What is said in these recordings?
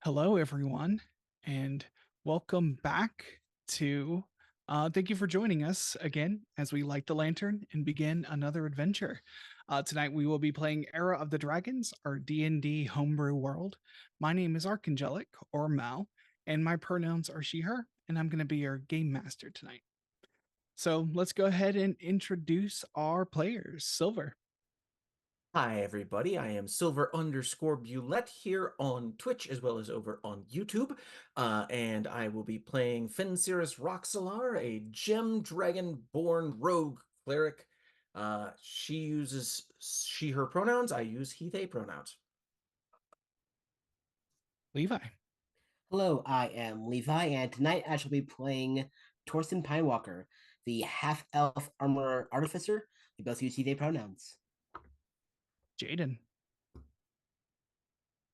Hello, everyone, and welcome back to. Thank you for joining us again as we light the lantern and begin another adventure. Tonight we will be playing Era of the Dragons, our D&D homebrew world. My name is Archangelic, or Mal, and my pronouns are she/her, and I'm going to be your game master tonight. So let's go ahead and introduce our players. Silver. Hi, everybody. I am Silver_Bulette here on Twitch as well as over on YouTube. And I will be playing Fenxiris Roxalar, a gem dragon-born rogue cleric. She uses she/her pronouns. I use he/they pronouns. Levi. Hello, I am Levi, and tonight I shall be playing Torsten Pinewalker, the half-elf armor artificer. We both use he/they pronouns. Jaden.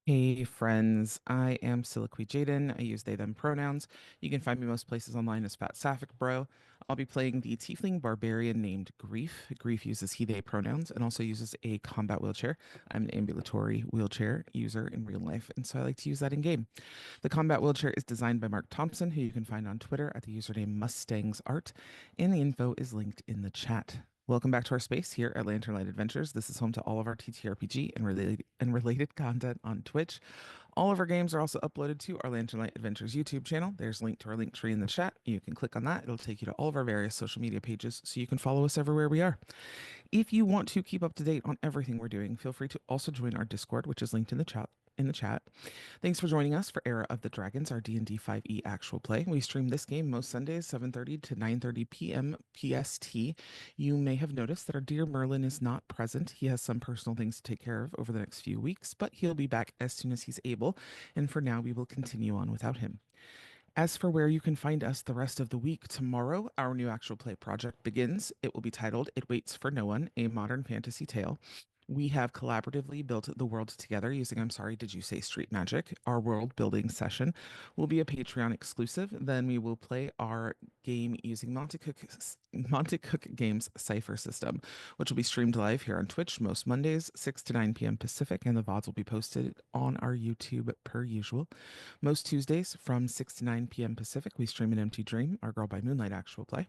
Hey friends, I am Soliloquy Jaden. I use they them pronouns. You can find me most places online as FatSapphicBro. I'll be playing the tiefling barbarian named Grief. Grief uses he they pronouns and also uses a combat wheelchair. I'm an ambulatory wheelchair user in real life, and so I like to use that in game. The combat wheelchair is designed by Mark Thompson, who you can find on Twitter at the username MustangsArt, and the info is linked in the chat. Welcome back to our space here at Lantern Light Adventures. This is home to all of our TTRPG and related content on Twitch. All of our games are also uploaded to our Lantern Light Adventures YouTube channel. There's a link to our link tree in the chat. You can click on that. It'll take you to all of our various social media pages so you can follow us everywhere we are. If you want to keep up to date on everything we're doing, feel free to also join our Discord, which is linked in the chat. Thanks for joining us for Era of the Dragons, our D&D 5e actual play. We stream this game most Sundays, 7:30 to 9:30 p.m. PST. You may have noticed that our dear Merlin is not present. He has some personal things to take care of over the next few weeks, but he'll be back as soon as he's able, and for now we will continue on without him. As for where you can find us the rest of the week, tomorrow our new actual play project begins. It will be titled It Waits for No One, a modern fantasy tale. We have collaboratively built the world together using I'm Sorry, Did You Say Street Magic? Our world building session will be a Patreon exclusive. Then we will play our game using Monte Cook Games Cypher system, which will be streamed live here on Twitch most Mondays, 6 to 9 p.m. Pacific, and the VODs will be posted on our YouTube per usual. Most Tuesdays from 6 to 9 p.m. Pacific, we stream an Empty Dream, our Girl by Moonlight actual play.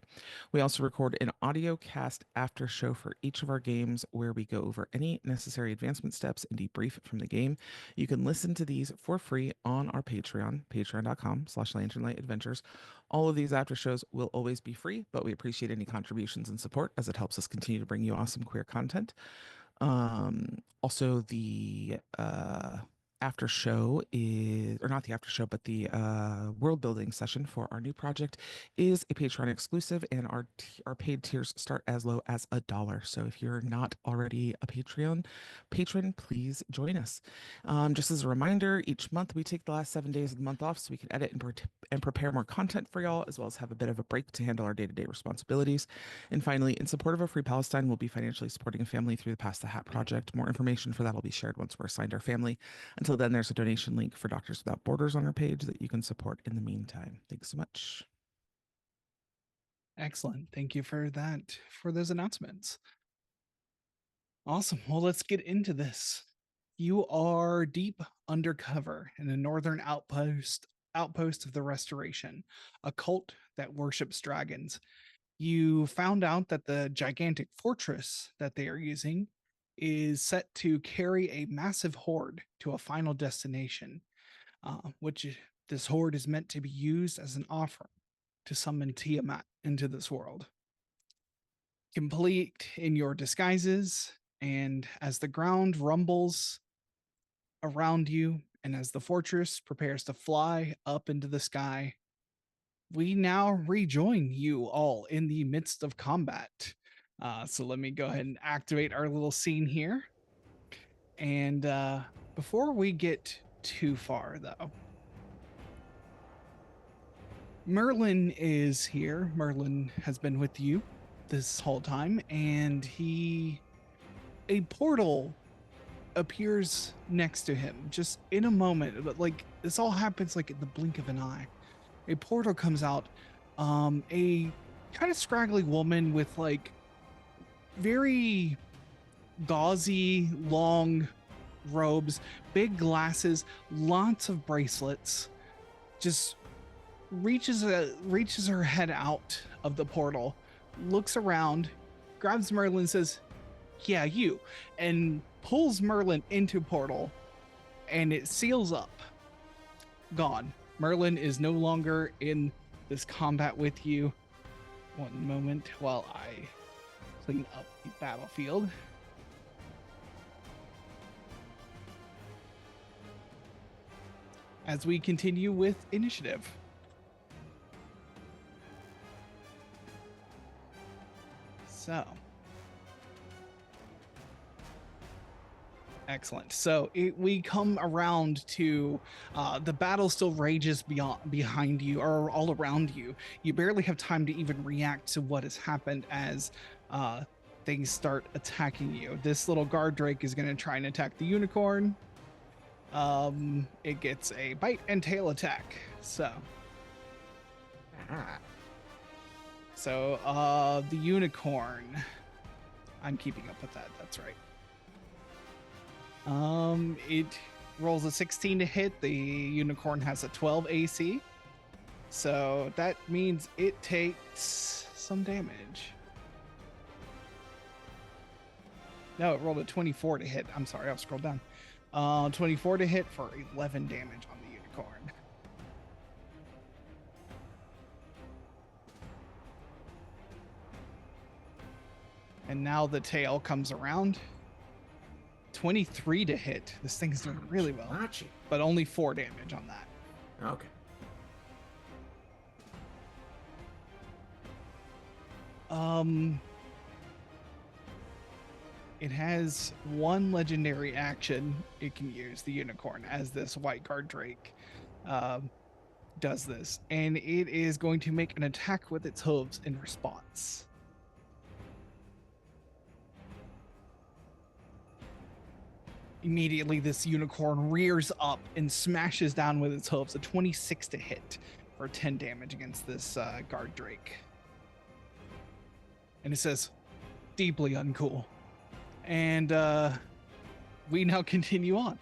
We also record an audio cast after show for each of our games where we go over any necessary advancement steps and debrief from the game. You can listen to these for free on our Patreon, patreon.com/lanternlightadventures. All of these after shows will always be free, but we appreciate any contributions and support as it helps us continue to bring you awesome queer content. Also, the after show is, or not the after show, but the world building session for our new project is a Patreon exclusive, and our paid tiers start as low as $1. So if you're not already a Patreon patron, please join us. Just as a reminder, each month we take the last 7 days of the month off so we can edit and prepare more content for y'all, as well as have a bit of a break to handle our day-to-day responsibilities. And finally, in support of a Free Palestine, we'll be financially supporting a family through the Pass the Hat project. More information for that will be shared once we're assigned our family. Until then, there's a donation link for Doctors Without Borders on our page that you can support in the meantime. Thanks so much. Excellent. Thank you for that, for those announcements. Awesome. Well, let's get into this. You are deep undercover in a northern outpost of the Restoration, a cult that worships dragons. You found out that the gigantic fortress that they are using is set to carry a massive horde to a final destination, which this horde is meant to be used as an offering to summon Tiamat into this world. Complete in your disguises, and as the ground rumbles around you, and as the fortress prepares to fly up into the sky, we now rejoin you all in the midst of combat. So let me go ahead and activate our little scene here. And before we get too far, though, Merlin is here. Merlin has been with you this whole time, and a portal appears next to him just in a moment, but like this all happens like in the blink of an eye. A portal comes out, a kind of scraggly woman with like very gauzy, long robes, big glasses, lots of bracelets, just reaches her head out of the portal, looks around, grabs Merlin, says, "Yeah, you," and pulls Merlin into portal, and it seals up. Gone. Merlin is no longer in this combat with you. One moment while I clean up the battlefield. As we continue with initiative. So. Excellent. So we come around to the battle still rages behind you or all around you. You barely have time to even react to what has happened as things start attacking you. This little guard drake is going to try and attack the unicorn. It gets a bite and tail attack. So the unicorn. I'm keeping up with that. That's right. It rolls a 16 to hit. The unicorn has a 12 AC. So that means it takes some damage. No, it rolled a 24 to hit. I'm sorry, I'll scroll down. 24 to hit for 11 damage on the unicorn. And now the tail comes around. 23 to hit. This thing's doing really well. But only 4 damage on that. Okay. It has one legendary action it can use, the unicorn, as this white guard drake does this. And it is going to make an attack with its hooves in response. Immediately, this unicorn rears up and smashes down with its hooves, a 26 to hit for 10 damage against this guard drake. And it says, deeply uncool. And we now continue on.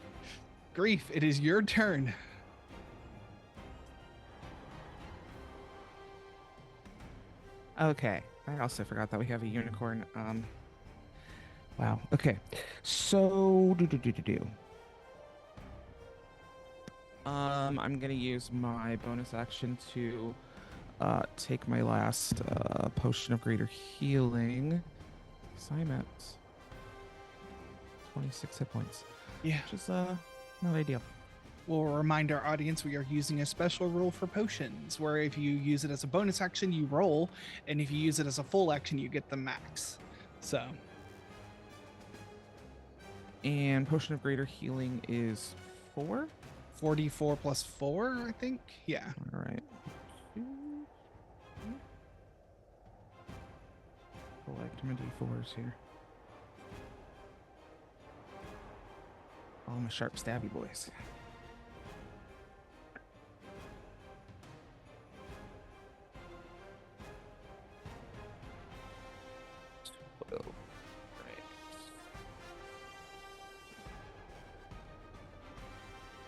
Grief, it is your turn. Okay. I also forgot that we have a unicorn. Wow. Okay. So I'm gonna use my bonus action to take my last potion of greater healing. So I'm at 26 hit points. Yeah. Which is not ideal. We'll remind our audience we are using a special rule for potions, where if you use it as a bonus action, you roll, and if you use it as a full action, you get the max. So. And potion of greater healing is 4? 44 plus 4, I think. Yeah. All right. Collect my d4s here. All my sharp stabby boys.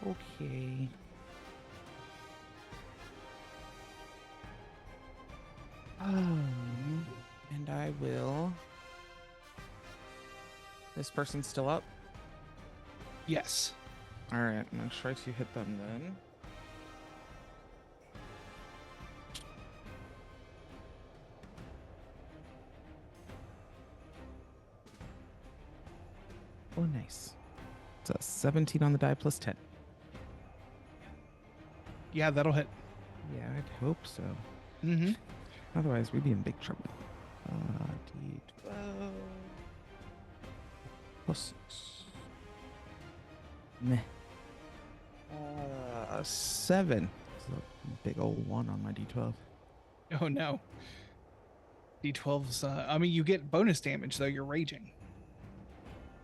Okay. And I will. This person's still up? Yes. All right, I'm gonna try to hit them then. Oh, nice. It's a 17 on the die plus 10. Yeah, that'll hit. Yeah, I'd hope so. Mm-hmm. Otherwise, we'd be in big trouble. D12 plus 6. Meh. 7. It's a big old 1 on my D12. Oh, no. D12's, I mean, you get bonus damage, though. You're raging.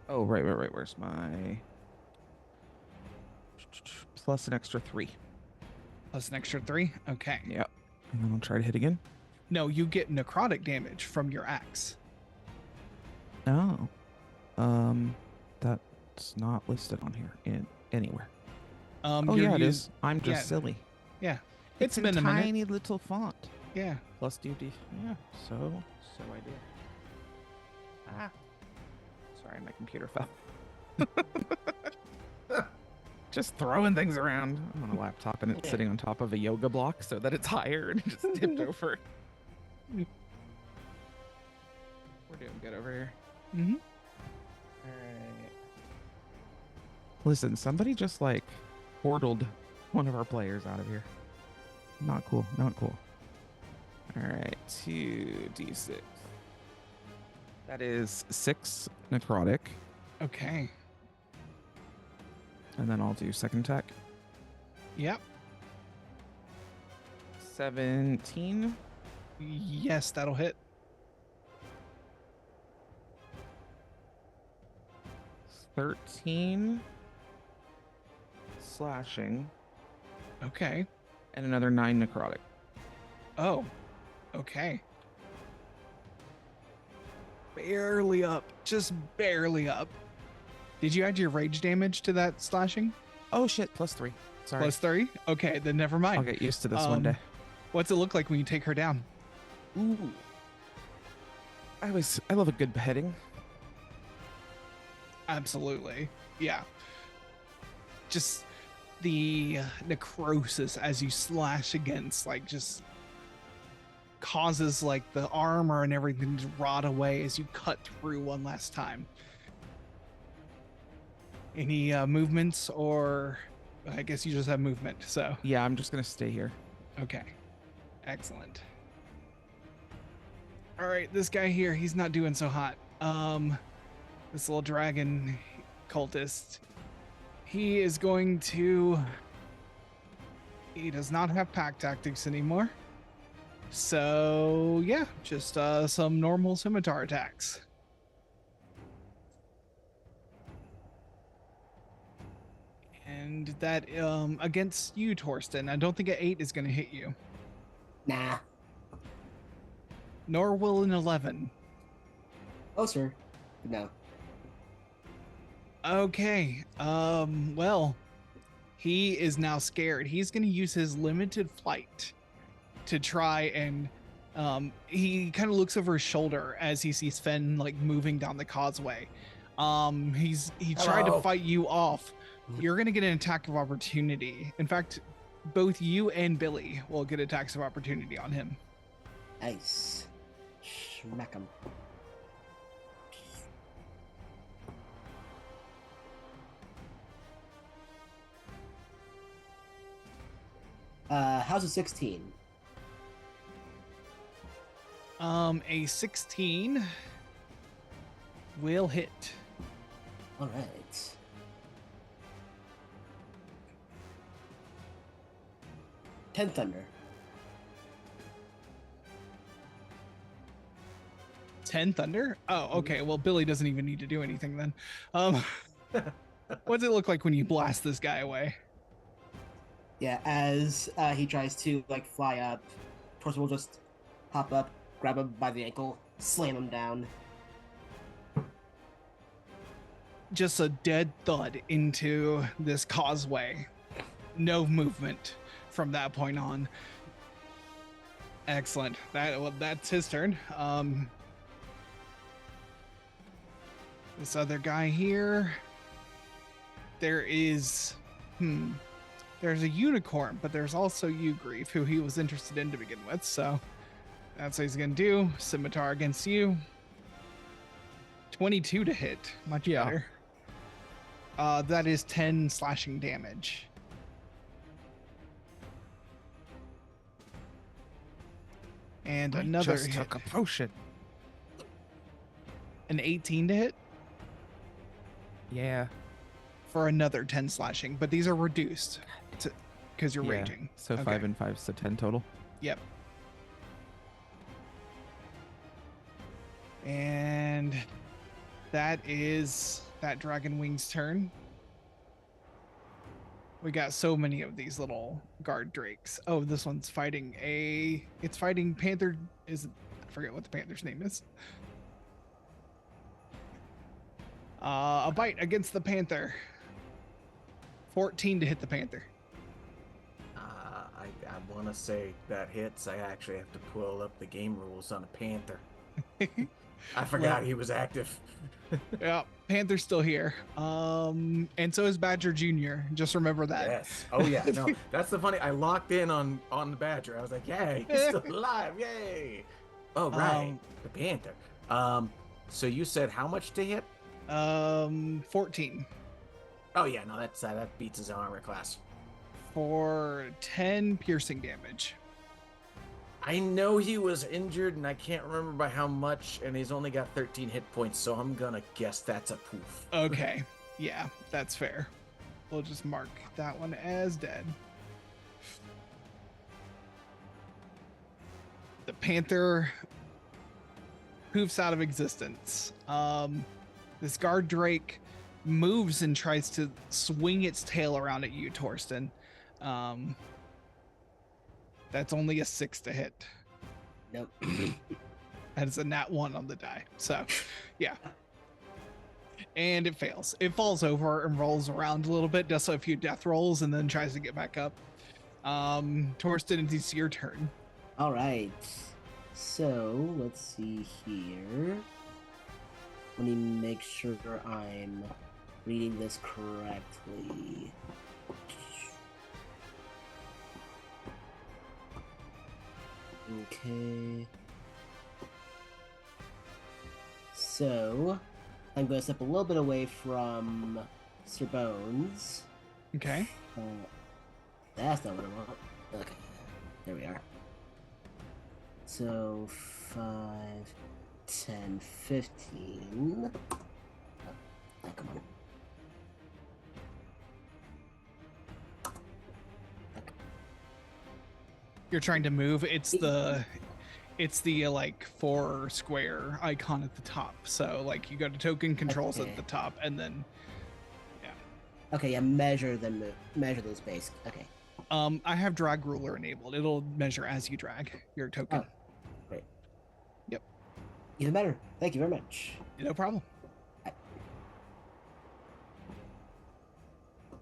Oh, right. Where's my... Plus an extra 3. Plus an extra 3? Okay. Yep. And then I'll try to hit again. No, you get necrotic damage from your axe. Oh. That It's not listed on here in anywhere. Oh yeah, it is. I'm just yeah. silly. Yeah. It's been in a minute. tiny little font. Yeah. Plus duty. Yeah. So I did. Ah. Sorry, my computer fell. Just throwing things around. I'm on a laptop and it's sitting on top of a yoga block so that it's higher and just tipped over. We're doing good over here. Mm-hmm. Alright. Listen, somebody just like portaled one of our players out of here. Not cool. Not cool. Alright, 2d6. That is 6 necrotic. Okay. And then I'll do second attack. Yep. 17. Yes, that'll hit. 13. Slashing. Okay. And another 9 necrotic. Oh. Okay. Barely up. Just barely up. Did you add your rage damage to that slashing? Oh shit, +3. Sorry. +3? Okay, then never mind. I'll get used to this one day. What's it look like when you take her down? Ooh. I love a good beheading. Absolutely. Yeah. Just the necrosis as you slash against, like, just causes like the armor and everything to rot away as you cut through one last time. Any movements, or I guess you just have movement, so. Yeah, I'm just gonna stay here. Okay. Excellent. All right, this guy here, he's not doing so hot. This little dragon cultist, he is going to, he does not have pack tactics anymore. So yeah, just some normal scimitar attacks. And that against you, Torsten, I don't think an 8 is going to hit you. Nah. Nor will an 11. Oh, sir. No. Okay. Well, he is now scared. He's going to use his limited flight to try and he kind of looks over his shoulder as he sees Fen like moving down the causeway. He tried to fight you off. You're going to get an attack of opportunity. In fact, both you and Billy will get attacks of opportunity on him. Nice. Smack him. How's a 16? A 16 will hit. All right. Ten thunder. 10 thunder? Oh, okay. Well, Billy doesn't even need to do anything then. What's it look like when you blast this guy away? Yeah, as he tries to like fly up, Torsten will just hop up, grab him by the ankle, slam him down. Just a dead thud into this causeway. No movement from that point on. Excellent. That's his turn. This other guy here. There's a unicorn, but there's also you, Grief, who he was interested in to begin with. So that's what he's gonna do. Scimitar against you. 22 to hit. Much better. That is 10 slashing damage. And another just hit. took a potion. An 18 to hit Yeah. for another 10 slashing, but these are reduced because you're raging. So Okay. 5 and 5, so 10 total. Yep. And that is that Dragon Wing's turn. We got so many of these little guard drakes. Oh, this one's fighting it's fighting Panther. I forget what the Panther's name is. A bite against the panther. 14 to hit the panther. I want to say that hits. I actually have to pull up the game rules on a panther. I forgot he was active. Yeah, Panther's still here. And so is Badger Jr. Just remember that. Yes. Oh yeah. No, that's the funny. I locked in on the Badger. I was like, yay, he's still alive. Yay. Oh right, the Panther. So you said how much to hit? 14. Oh yeah, no, that beats his armor class. For 10 piercing damage. I know he was injured, and I can't remember by how much, and he's only got 13 hit points, so I'm gonna guess that's a poof. Okay. Yeah, that's fair. We'll just mark that one as dead. The panther poofs out of existence. This guard drake moves and tries to swing its tail around at you, Torsten. That's only a 6 to hit. Nope. That is a nat 1 on the die. So, yeah. And it fails. It falls over and rolls around a little bit, does a few death rolls, and then tries to get back up. Torsten, it's your turn. All right. So let's see here. Let me make sure I'm reading this correctly. Okay. So, I'm going to step a little bit away from Sir Bones. Okay. That's not what I want. Okay. There we are. So, 5, 10, 15. Oh, come on. You're trying to move. It's the like 4 square icon at the top. So like you go to token controls Okay. at the top, and then Okay, yeah, measure the space. Okay. I have drag ruler enabled. It'll measure as you drag your token. Oh, great. Yep. Even better. Thank you very much. No problem.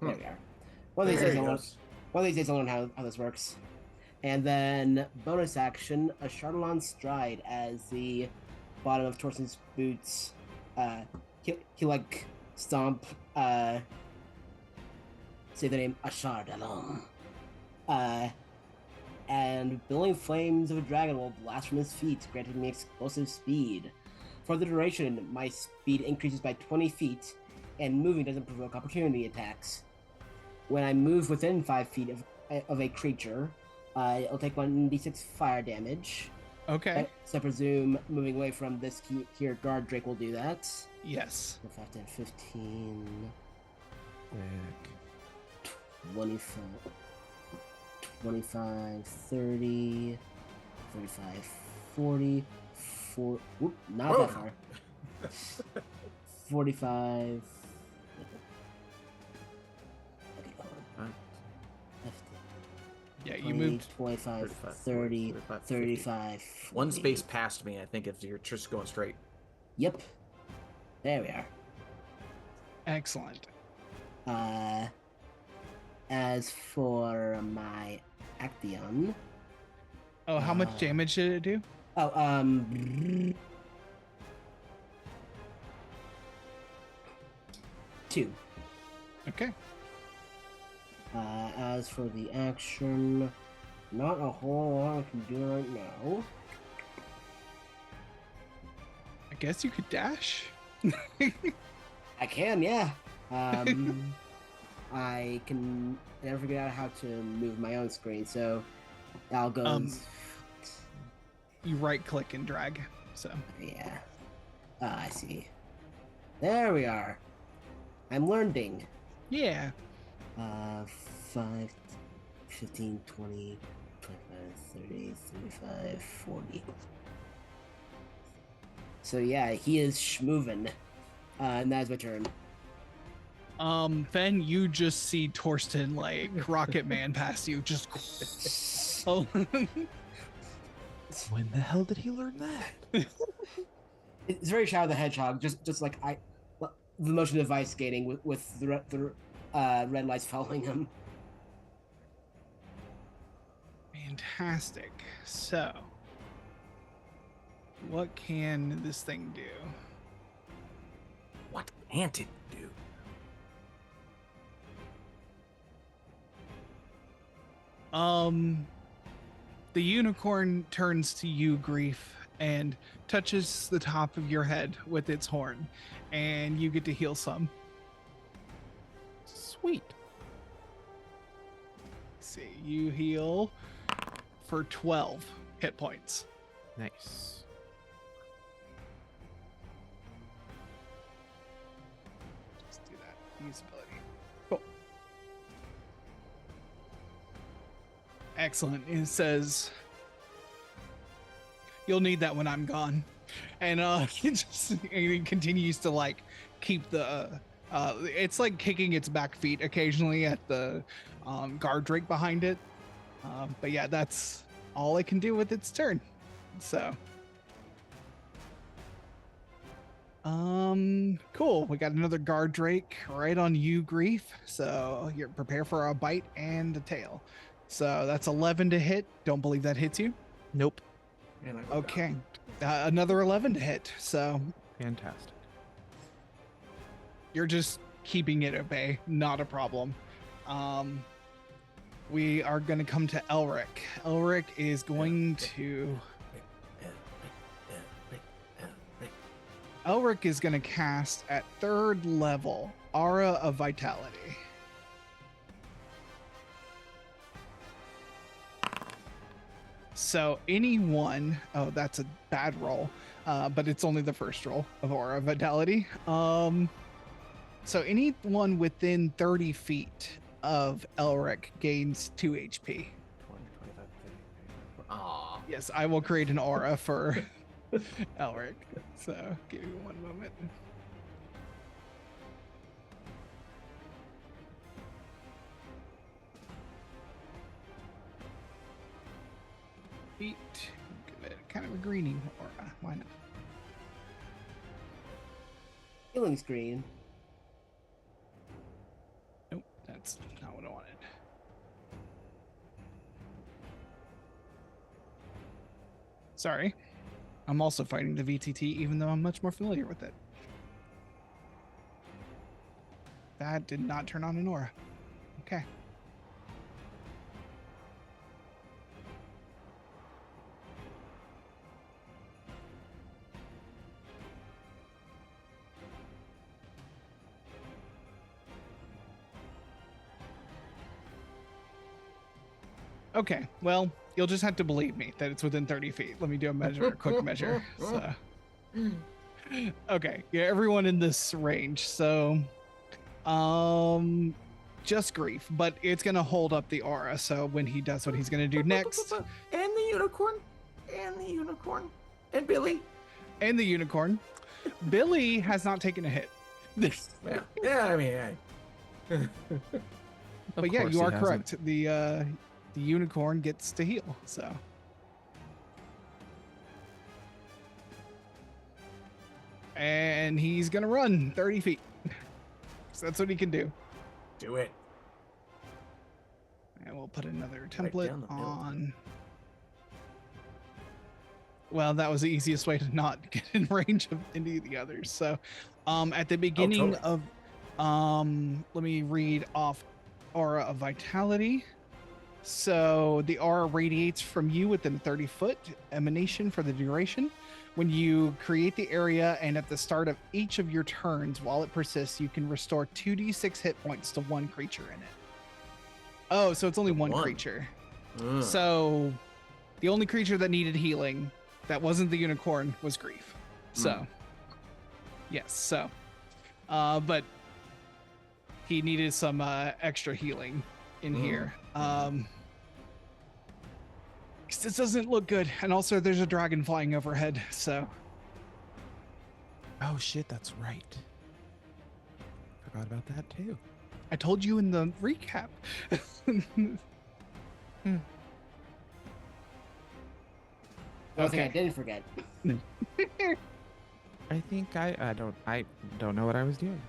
There we are. One of these days I'll learn how this works. And then bonus action, a Charlatan stride as the bottom of Torsten's boots. He like stomp. Say the name Ashar Dalom. And billowing flames of a dragon will blast from his feet, granting me explosive speed. For the duration, my speed increases by 20 feet, and moving doesn't provoke opportunity attacks. When I move within 5 feet of a creature, it'll take 1d6 fire damage. Okay. So I presume moving away from this here guard drake will do that. Yes. 5, 10, 15, Sick. 25, 25, 30, 35, 40, 4, whoop, not Whoa. that far. 45. Okay, hold on. 50, Yeah, 20, you moved. 25, 35, 30, 35, 35, 1 40. space past me, I think, if you're just going straight. Yep. There we are. Excellent. As for my Action. Oh, how much damage did it do? Oh, 2. Okay. As for the action, not a whole lot I can do right now. I guess you could dash. I can, yeah. I can never figure out how to move my own screen, so I'll go. You right click and drag. So Yeah. I see. There we are. I'm learning. yeah. 5, 15, 20, 25, 30, 35, 40. So yeah, he is schmovin'. And that's my turn. Then you just see Torsten like Rocket Man past you, just. Oh. When the hell did he learn that? It's very Shadow the Hedgehog, just like the motion device skating with the red lights following him. Fantastic. So, what can this thing do? What can't it do? The unicorn turns to you, Grief, and touches the top of your head with its horn, and you get to heal some. Sweet. Let's see, you heal for 12 hit points. Nice. Let's do that. Usability. Cool. Excellent. It says you'll need that when I'm gone, and it continues to like keep the. It's like kicking its back feet occasionally at the guard drake behind it. But yeah, that's all it can do with its turn. So, cool. We got another guard drake right on you, Grief. So you're prepare for a bite and a tail. So that's 11 to hit. Don't believe that hits you. Nope. And I go Okay. Another 11 to hit. So Fantastic. you're just keeping it at bay. Not a problem. We are going to come to Elric. Elric is going to... Elric is going to cast at 3rd level, Aura of Vitality. So anyone... Oh, that's a bad roll. But it's only the first roll of Aura of Vitality. So anyone within 30 feet of Elric gains 2 HP. 20, 25, 30. Aw. Yes, I will create an aura for Elric. So give me one moment. Feet. Give it kind of a greening aura. Why not? Healing screen. Nope, that's not what I wanted. Sorry. I'm also fighting the VTT, even though I'm much more familiar with it. That did not turn on an aura. Okay. Okay, well, you'll just have to believe me that it's within 30 feet. Let me do a quick measure. So, okay, yeah, everyone in this range. So, just Grief, but it's gonna hold up the aura. So when he does what he's gonna do next, And the unicorn. And the unicorn. And Billy. and the unicorn, Billy has not taken a hit. Yeah, I mean, But yeah, you are correct. The unicorn gets to heal. So. And he's gonna run 30 feet. So that's what he can do. do it. And we'll put another Right template down the middle. on. Well, that was the easiest way to not get in range of any of the others. So, at the beginning totally. of, let me read off Aura of Vitality. So the aura radiates from you within 30-foot emanation for the duration. When you create the area and at the start of each of your turns, while it persists, you can restore 2d6 hit points to one creature in it. Oh, so it's only one creature. So the only creature that needed healing that wasn't the unicorn was Grief. So yes, so but he needed some extra healing in here. 'Cause this doesn't look good, and also there's a dragon flying overhead. So Oh shit, that's right. Forgot about that too. I told you in the recap. One thing I didn't forget. I I think I don't know what I was doing.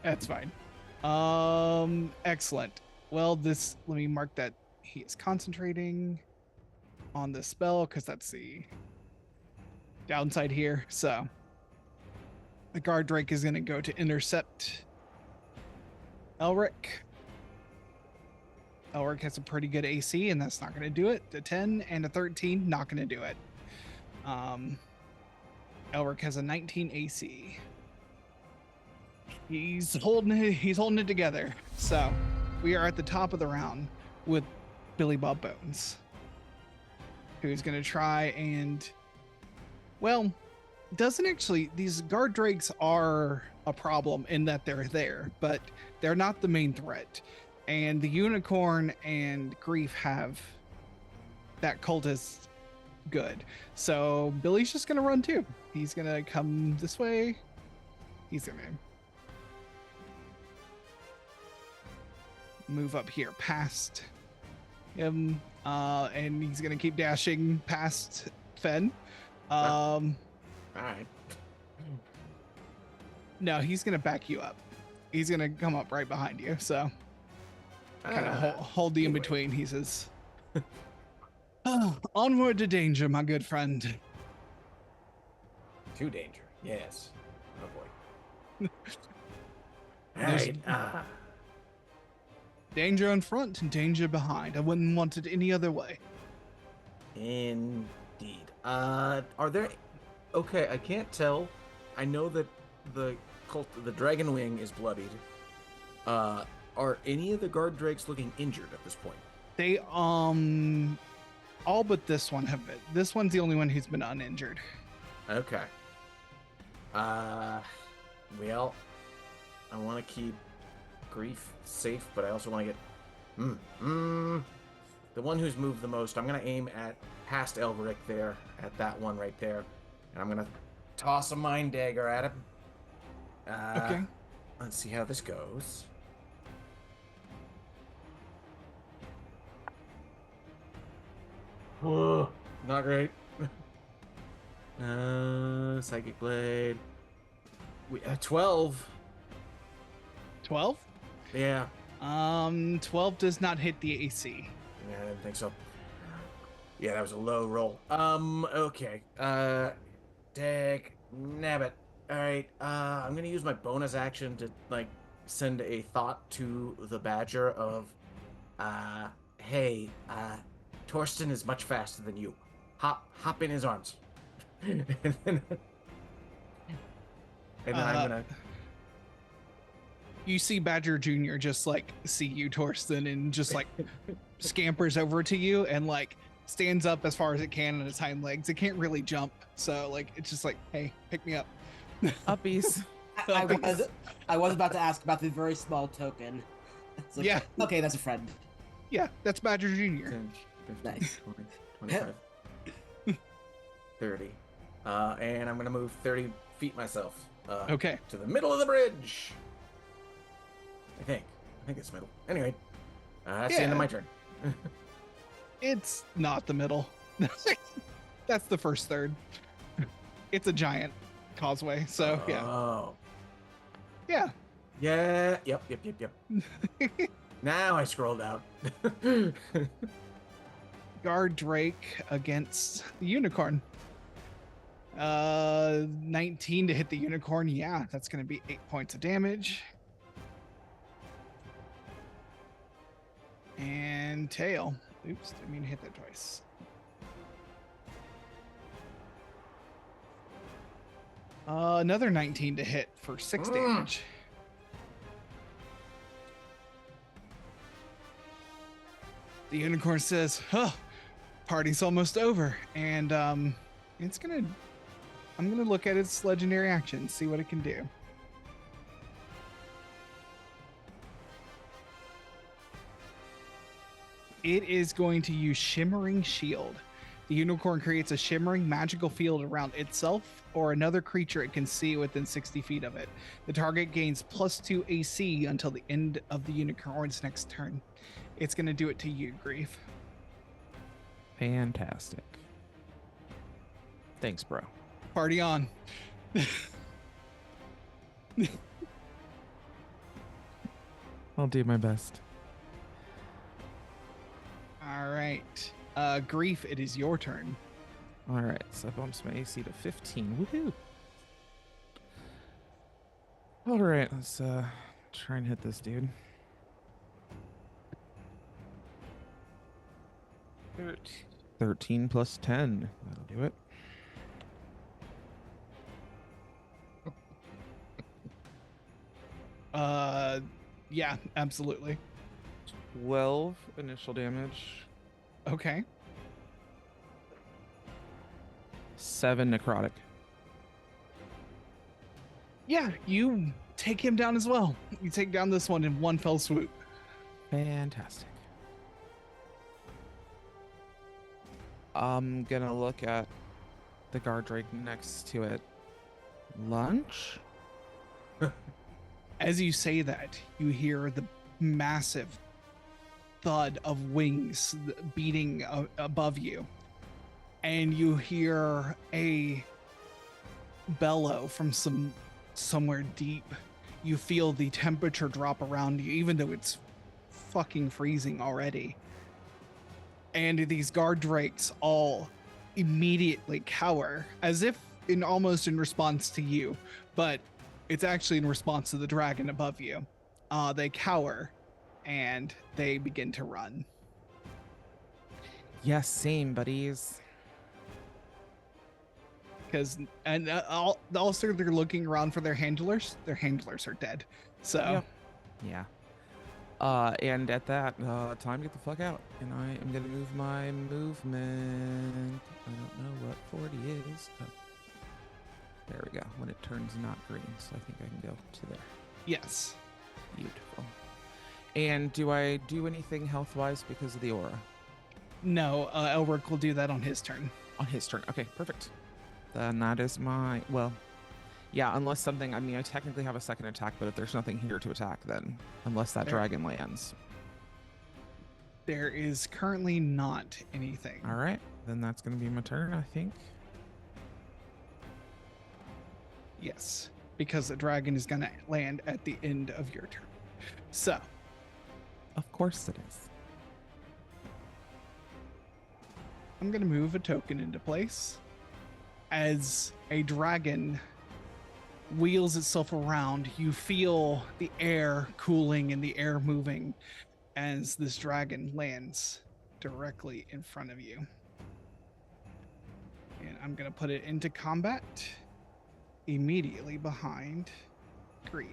That's fine. Excellent. Well, let me mark that he is concentrating on the spell because that's the downside here. So the guard Drake is going to go to intercept Elric. Elric has a pretty good AC, and that's not going to do it. A 10 and a 13, not going to do it. Elric has a 19 AC. He's holding it together. So we are at the top of the round with Billy Bob Bones, who's going to try and, well, doesn't actually, these guard drakes are a problem in that they're there, but they're not the main threat. And the unicorn and Grief have that cultist good. So Billy's just going to run too. He's going to come this way. He's going to move up here past him, and he's gonna keep dashing past Fen. All right. No, he's gonna back you up. He's gonna come up right behind you. So kind of hold the in between. He says, "Onward to danger, my good friend." To danger. Yes. Oh boy. All right. Danger in front and danger behind. I wouldn't want it any other way. Indeed. Are there... Okay, I can't tell. I know that the dragon wing is bloodied. Are any of the guard drakes looking injured at this point? They, all but this one have been. This one's the only one who's been uninjured. Okay. Well, I want to keep Grief safe, but I also want to get the one who's moved the most. I'm gonna aim at past Elric there, at that one right there, and I'm gonna toss a mind dagger at him. Okay. Let's see how this goes. Not great. Psychic blade. 12. 12? Yeah. 12 does not hit the AC. Yeah, I didn't think so. Yeah, that was a low roll. Okay. Dag nabbit. Alright, I'm gonna use my bonus action to, like, send a thought to the badger of, hey, Torsten is much faster than you. Hop in his arms. and then I'm gonna... You see Badger Jr. just like see you, Torsten, and just like scampers over to you and like stands up as far as it can on its hind legs. It can't really jump, so like it's just like, hey, pick me up. Uppies. I was about to ask about the very small token. It's like, Yeah. Okay, that's a friend. Yeah, that's Badger Jr. 10, 15, Nice. 20, 25, 30. And I'm gonna move 30 feet myself. Okay. To the middle of the bridge. I think it's middle. Anyway, that's the end of my turn. It's not the middle. That's the first third. It's a giant causeway, so yeah. Oh. Yeah. Yeah. Yep. Now I scrolled out. Guard Drake against the unicorn. 19 to hit the unicorn. Yeah, that's going to be 8 points of damage. And tail. Oops, didn't mean to hit that twice. Another 19 to hit for 6 damage. The unicorn says, party's almost over. And I'm gonna look at its legendary action, see what it can do. It is going to use Shimmering Shield. The unicorn creates a shimmering magical field around itself or another creature it can see within 60 feet of it. The target gains +2 AC until the end of the unicorn's next turn. It's going to do it to you, Grief. Fantastic. Thanks, bro. Party on. I'll do my best. All right. Grief, it is your turn. All right, so that bumps my AC to 15. Woohoo! All right, let's try and hit this dude. 13 plus 10. That'll do it. Yeah, absolutely. 12 initial damage. Okay. 7 necrotic. Yeah, you take him down as well. You take down this one in one fell swoop. Fantastic. I'm gonna look at the guard drake next to it. Lunch? As you say that, you hear the massive thud of wings beating above you. And you hear a bellow from somewhere deep. You feel the temperature drop around you, even though it's fucking freezing already. And these guard drakes all immediately cower, as if almost in response to you, but it's actually in response to the dragon above you. They cower and they begin to run. Yes, same, buddies. And also they're looking around for their handlers. Their handlers are dead. So Yep. Yeah. And at that, time to get the fuck out. And I am gonna move my movement. I don't know what 40 is. Oh. There we go. When it turns not green, so I think I can go to there. yes. Beautiful. And do I do anything health-wise because of the aura? No, Elric will do that on his turn. On his turn. Okay, perfect. Then that is my... Well, yeah, unless something... I mean, I technically have a second attack, but if there's nothing here to attack, then... Unless that dragon lands. There is currently not anything. All right. Then that's going to be my turn, I think. Yes, because the dragon is going to land at the end of your turn. So, Of course it is. I'm going to move a token into place. As a dragon wheels itself around, you feel the air cooling and the air moving as this dragon lands directly in front of you. And I'm going to put it into combat immediately behind Grief.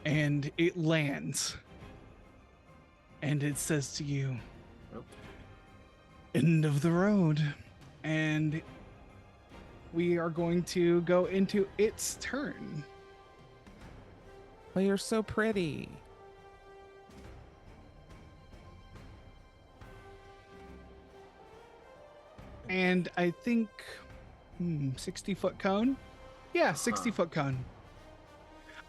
And it lands. And it says to you, Nope. end of the road. And we are going to go into its turn. But you're so pretty. And I think 60-foot cone? Yeah, 60-foot cone.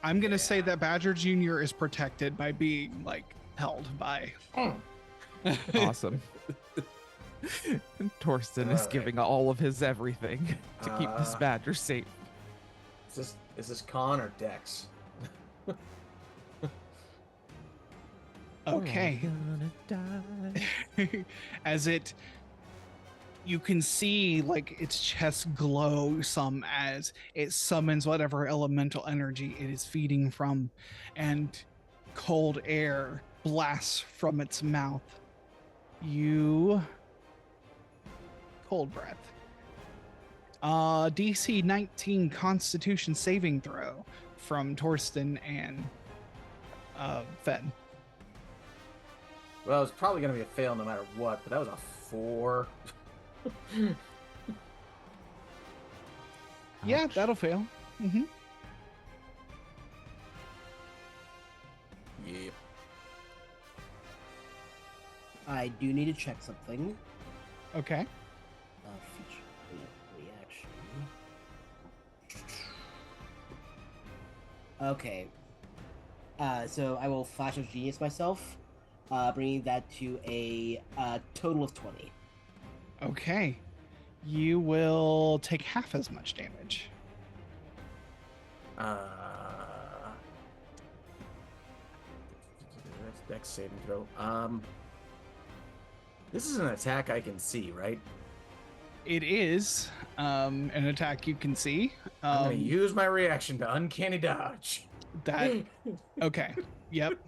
I'm going to say that Badger Jr. is protected by being, like, held by... Awesome. And Torsten is giving all of his everything to keep this badger safe. Is this Con or Dex? Okay. As you can see, like, its chest glow some as it summons whatever elemental energy it is feeding from, and cold air blasts from its mouth. Cold breath. DC 19 Constitution saving throw from Torsten and Fed. Well, it's probably going to be a fail no matter what, but that was a 4. Yeah, Ouch. that'll fail. Mm-hmm. Yep. I do need to check something. Okay. Feature reaction. Okay. So I will Flash of Genius myself. bringing that to a total of 20. Okay. You will take half as much damage. That's dex saving throw. This is an attack I can see, right? It is an attack you can see. I'm gonna use my reaction to uncanny dodge. That okay. Yep.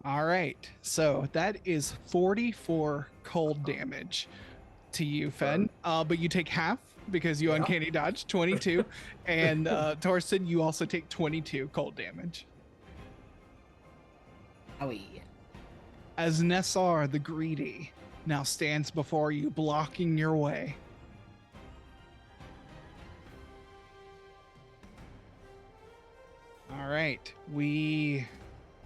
All right. So that is 44 cold damage to you, Fen. But you take half because you uncanny dodge 22. And Torsten, you also take 22 cold damage. Owie. As Nessar the Greedy now stands before you, blocking your way. All right,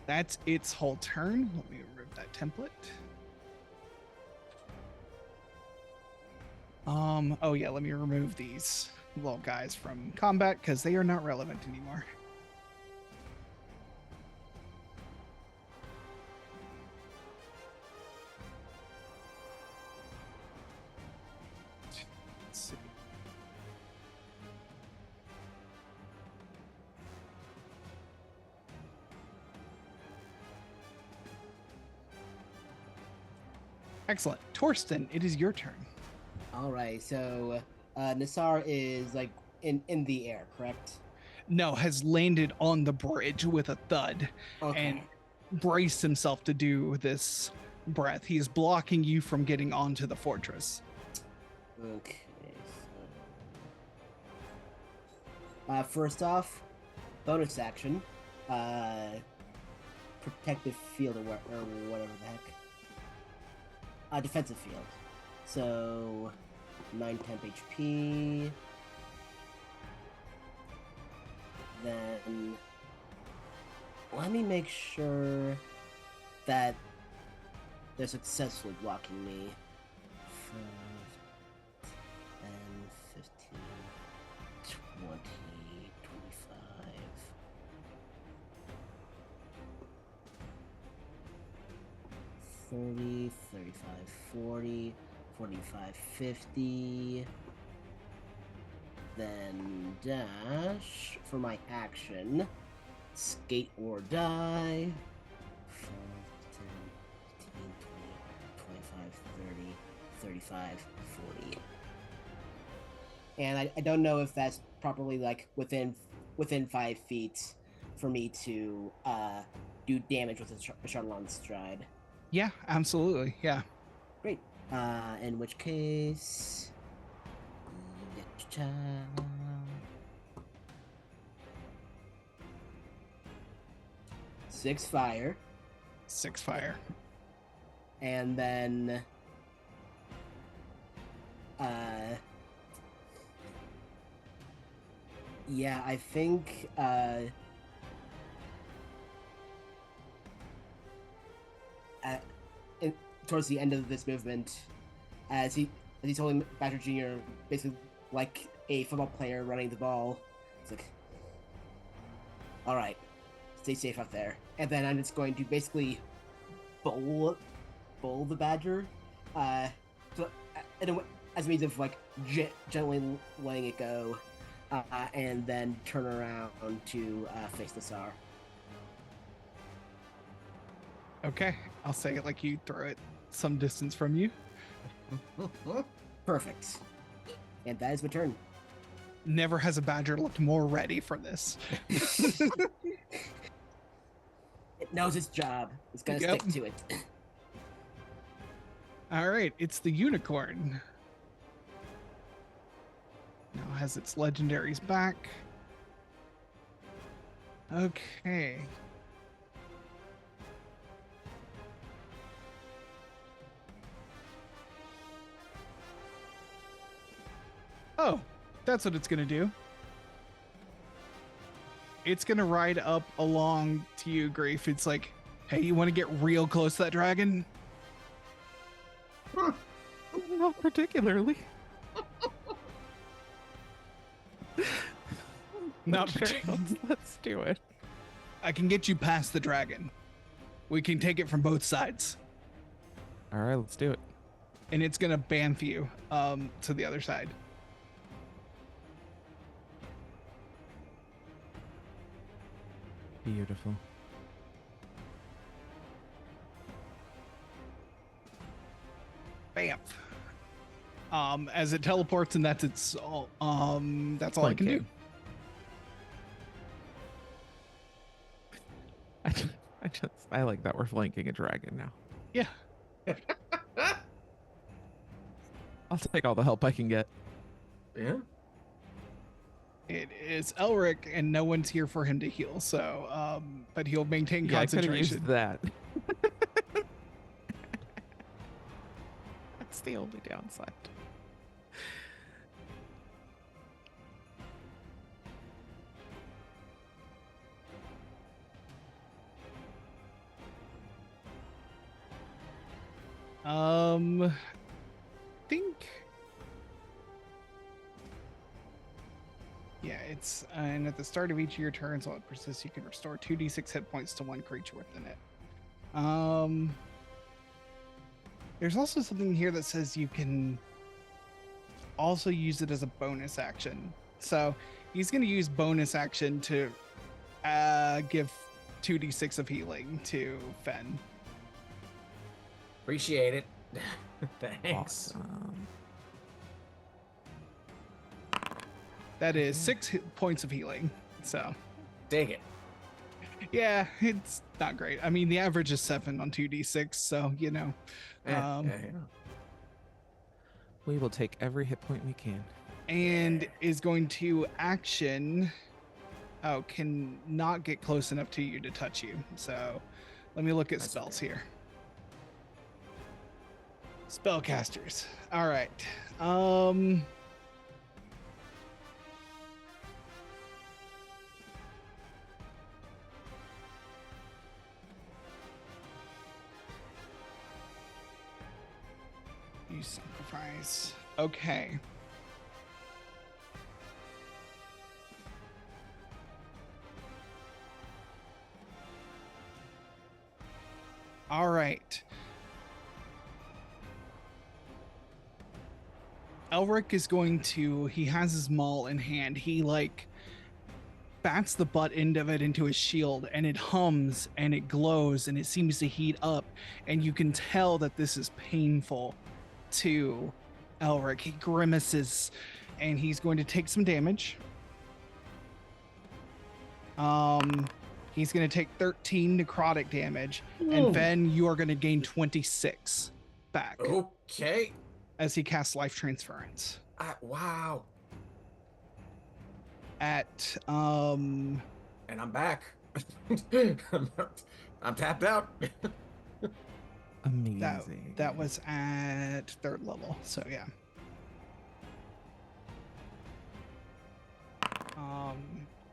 that's its whole turn. Let me remove that template. Oh yeah, let me remove these little guys from combat because they are not relevant anymore. Let's see. Excellent. Torsten, it is your turn. All right, so Nassar is like in the air, correct? No, has landed on the bridge with a thud and braced himself to do this breath. He's blocking you from getting onto the fortress. Okay. So, first off, bonus action, protective field or whatever the heck. Defensive field. So 9 temp HP. Then let me make sure that they're successfully blocking me. 5, 10, 15, 20, 25. 30, 35, 40, 45, 50. Then dash for my action. Skate or die. 5, 10, 15, 20, 25, 30, 35, 40. And I don't know if that's properly like within 5 feet for me to do damage with a Charlatan stride. Yeah, absolutely. Yeah. Great. In which case, 6 fire. 6 fire. And then, yeah, I think, towards the end of this movement, as he's holding Badger Jr. basically like a football player running the ball. It's like, all right, stay safe out there. And then I'm just going to basically bowl the Badger, so as a means of like gently letting it go, and then turn around to face the Tsar. Okay, I'll say it like you throw it some distance from you. Perfect. And that is my turn. Never has a badger looked more ready for this. It knows its job. It's gonna stick to it. All right, it's the unicorn. Now has its legendaries back. Okay. Oh, that's what it's gonna do. It's gonna ride up along to you, Grief. It's like, hey, you want to get real close to that dragon? Not particularly. Not Sure, let's do it. I can get you past the dragon. We can take it from both sides, All right, let's do it. and it's gonna bamf you to the other side. Beautiful. Bamf. As it teleports, and that's all I can do. Flanking. I like that we're flanking a dragon now. Yeah. I'll take all the help I can get. Yeah. It is Elric, and no one's here for him to heal. So, but he'll maintain Yeah, I could have concentration. used that. That's the only downside. Think. Yeah, it's and at the start of each of your turns while it persists, you can restore 2d6 hit points to one creature within it. There's also something here that says you can also use it as a bonus action. So he's going to use bonus action to give 2d6 of healing to Fen. Appreciate it. Thanks. Awesome. That is 6 points of healing. So Dig it. yeah, it's not great. I mean, the average is 7 on 2d6, so you know. Yeah. We will take every hit point we can. And is going to action. Oh, can not get close enough to you to touch you. So let me look at That's spells okay. here. Spellcasters. All right. You sacrifice. Okay. All right. Elric is going to, he has his maul in hand. He like bats the butt end of it into his shield, and it hums and it glows and it seems to heat up. And you can tell that this is painful to Elric. He grimaces and he's going to take some damage. He's going to take 13 necrotic damage, and then you are going to gain 26 back Okay. as he casts life transference Wow. at And I'm back. I'm tapped out. Amazing. that was at 3rd level, so yeah.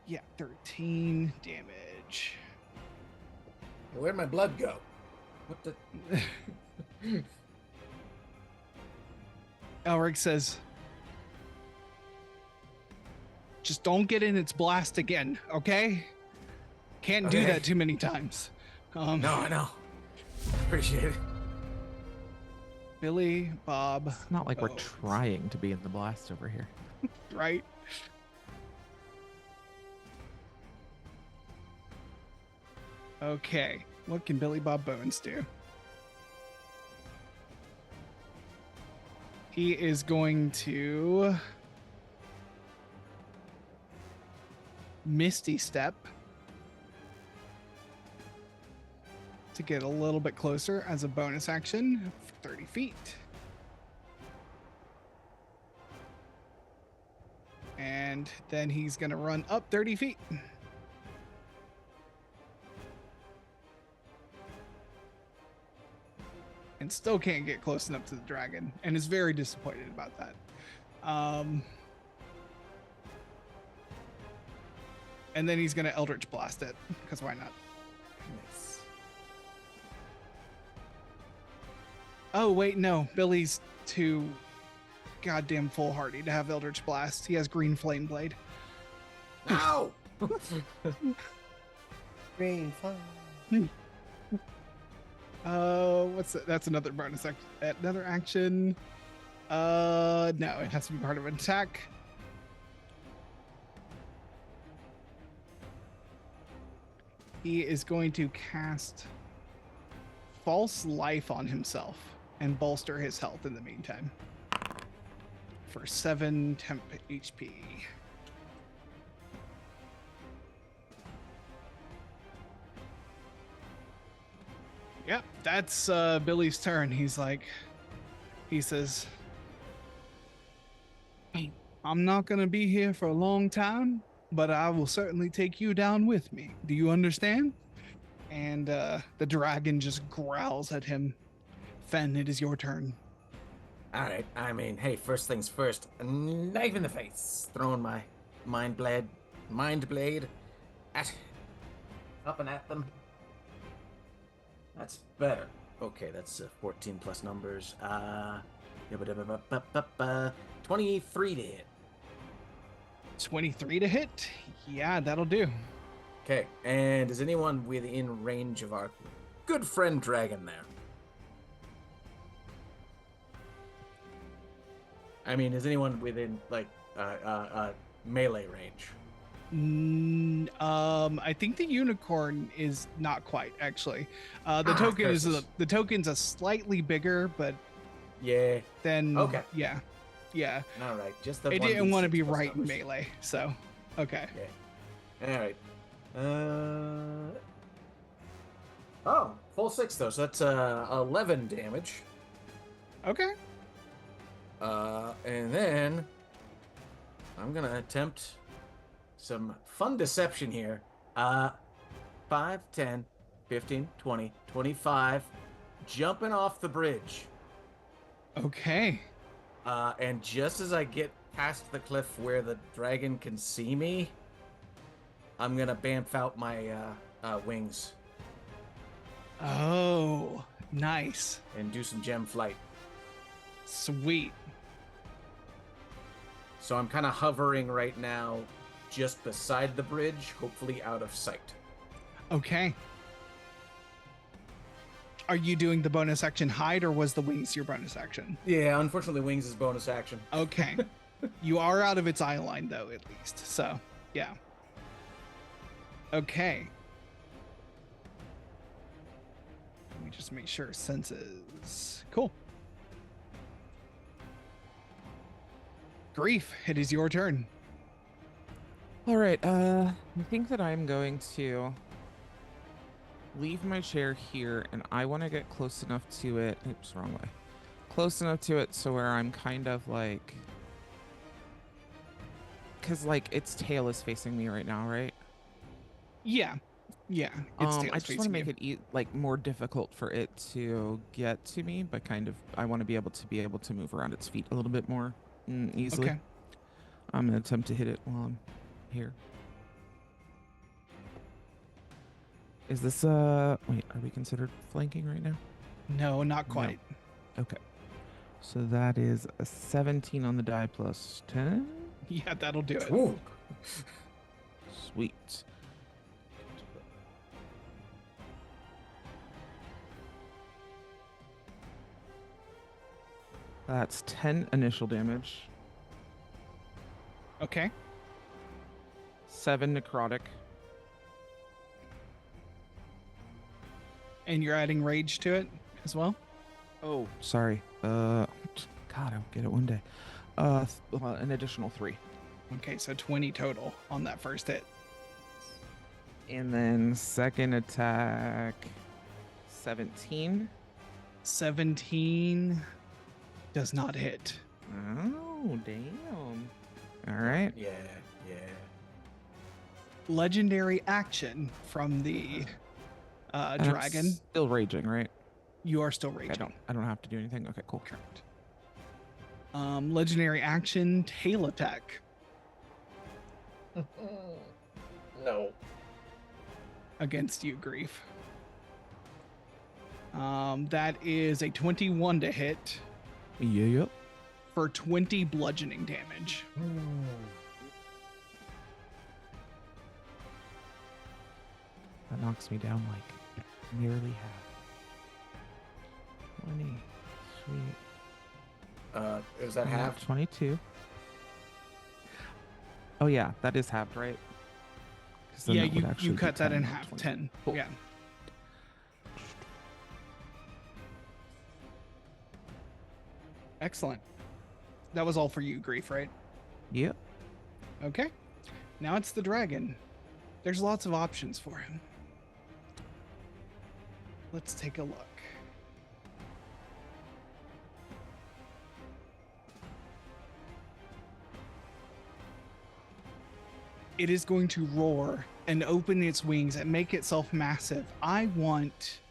Yeah, 13 damage. Where'd my blood go? What the? Elric says, just don't get in its blast again, okay? Can't do Okay. that too many times. No, I know. Appreciate it. Billy, Bob, It's not like we're Bo, trying to be in the blast over here. right? Okay, what can Billy Bob Bones do? He is going to Misty Step to get a little bit closer as a bonus action for 30 feet. And then he's going to run up 30 feet. And still can't get close enough to the dragon, and is very disappointed about that. And then he's gonna Eldritch Blast it, because why not? Nice. Oh wait, no, Billy's too goddamn foolhardy to have Eldritch Blast. He has Green Flame Blade. No! Rain fall. What's that? That's another bonus action. Another action. No, it has to be part of an attack. He is going to cast false life on himself and bolster his health in the meantime for 7 temp HP. Yep, that's Billy's turn. He says, I'm not going to be here for a long time, but I will certainly take you down with me. Do you understand? And the dragon just growls at him. Fen, it is your turn. All right. I mean, hey, first things first. Knife in the face. Throwing my mind blade up and at them. That's better. Okay, that's 14 plus numbers. 23 to hit. 23 to hit? Yeah, that'll do. Okay, and is anyone within range of our good friend dragon there? I mean, is anyone within like melee range? I think the unicorn is not quite actually. The token's a slightly bigger, but yeah. Then okay. Yeah. All right, just the. It didn't want to be right in melee, so okay. Yeah. All right. Oh, full 6 though, so that's 11 damage. Okay. And then I'm gonna attempt some fun deception here. 5, 10, 15, 20, 25, jumping off the bridge. Okay. And just as I get past the cliff where the dragon can see me, I'm gonna bamf out my wings. Oh, nice. And do some gem flight. Sweet. So I'm kind of hovering right now just beside the bridge, hopefully out of sight. Okay. Are you doing the bonus action hide, or was the wings your bonus action? Yeah, unfortunately, wings is bonus action. Okay. You are out of its eye line, though, at least. So, yeah. Okay. Let me just make sure senses. Cool. Grief, it is your turn. All right. I think that I'm going to leave my chair here, and I want to get close enough to it. Oops, wrong way. Close enough to it so where I'm kind of like, because like its tail is facing me right now, right? Yeah. Its tail I is just want to make facing it like more difficult for it to get to me, but kind of I want to be able to move around its feet a little bit more easily. Okay. I'm gonna attempt to hit it while I'm here. Is this wait, are we considered flanking right now? No, not quite. No. Okay. So that is a 17 on the die plus 10. Yeah, that'll do it. Ooh. Sweet. That's 10 initial damage. Okay. 7 necrotic. And you're adding rage to it as well? Oh, sorry. God, I'll get it one day. An additional 3. Okay, so 20 total on that first hit. And then second attack, 17. 17 does not hit. Oh, damn. All right. Yeah. Legendary action from the dragon. I'm still raging, right? You are still raging. I don't have to do anything. Okay, cool. Correct. Legendary action, tail attack. No. Against you, Grief. That is a 21 to hit Yep. for 20 bludgeoning damage. That knocks me down like nearly half. 20. Sweet. Is that half? 22. Oh yeah, that is halved, right? 'Cause then Yeah, that would you actually be cut that 10, in not half. 20. 10. Cool. Yeah. Excellent. That was all for you, Grief, right? Yep. Okay. Now it's the dragon. There's lots of options for him. Let's take a look. It is going to roar and open its wings and make itself massive. I want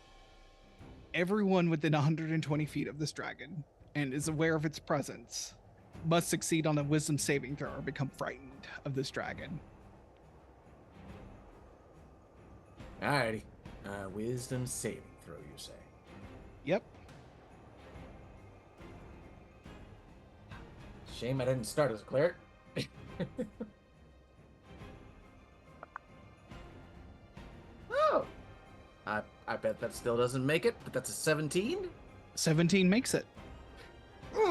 everyone within 120 feet of this dragon and is aware of its presence must succeed on a wisdom saving throw or become frightened of this dragon. Alrighty. Wisdom saving throw, you say? Yep. Shame I didn't start as a cleric. Oh! I bet that still doesn't make it, but that's a 17? 17 makes it.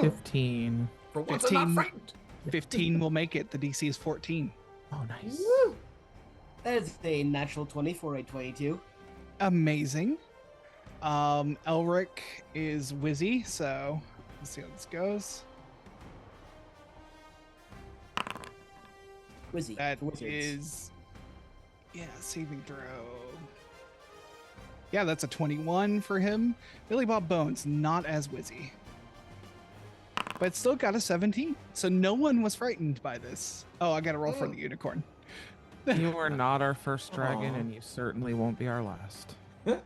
15. For once I'm not 15. frightened. 15 will make it. The DC is 14. Oh, nice. Woo! That is a natural 20 for a 22. Amazing. Elric is Wizzy, so let's see how this goes. Wizzy. That for wizards. is, yeah, saving throw. Yeah, that's a 21 for him. Billy Bob Bones, not as Wizzy. But still got a 17. So no one was frightened by this. Oh, I got to roll for the unicorn. You are not our first dragon, Aw. and you certainly won't be our last. You're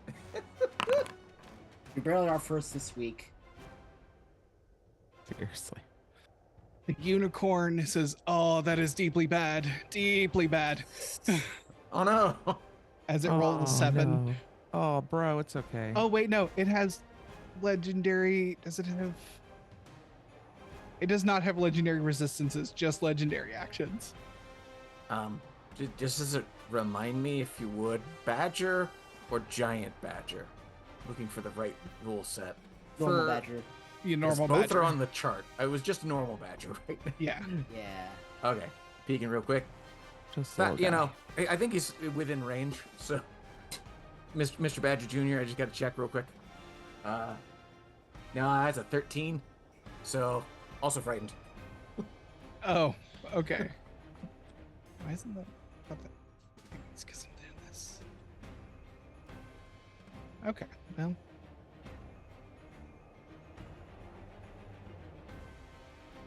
barely our first this week. Seriously. The unicorn says, "Oh, that is deeply bad. Deeply bad." Oh no! As it rolls a 7. No. Oh, bro, it's okay. Oh, wait, no. It has legendary. Does it have. It does not have legendary resistances, just legendary actions. Just as a remind me, if you would, Badger or Giant Badger? Looking for the right rule set. Normal badger. You Yes, normal both badger. are on the chart. I was just a normal Badger, right? Yeah. Yeah. Okay, peeking real quick. Just That, little you guy. know, I think he's within range. So, Mr. Badger Jr., I just got to check real quick. No, that's a 13. So, also frightened. Oh, okay. Why isn't that? Maybe it's because I'm doing this. Okay, well.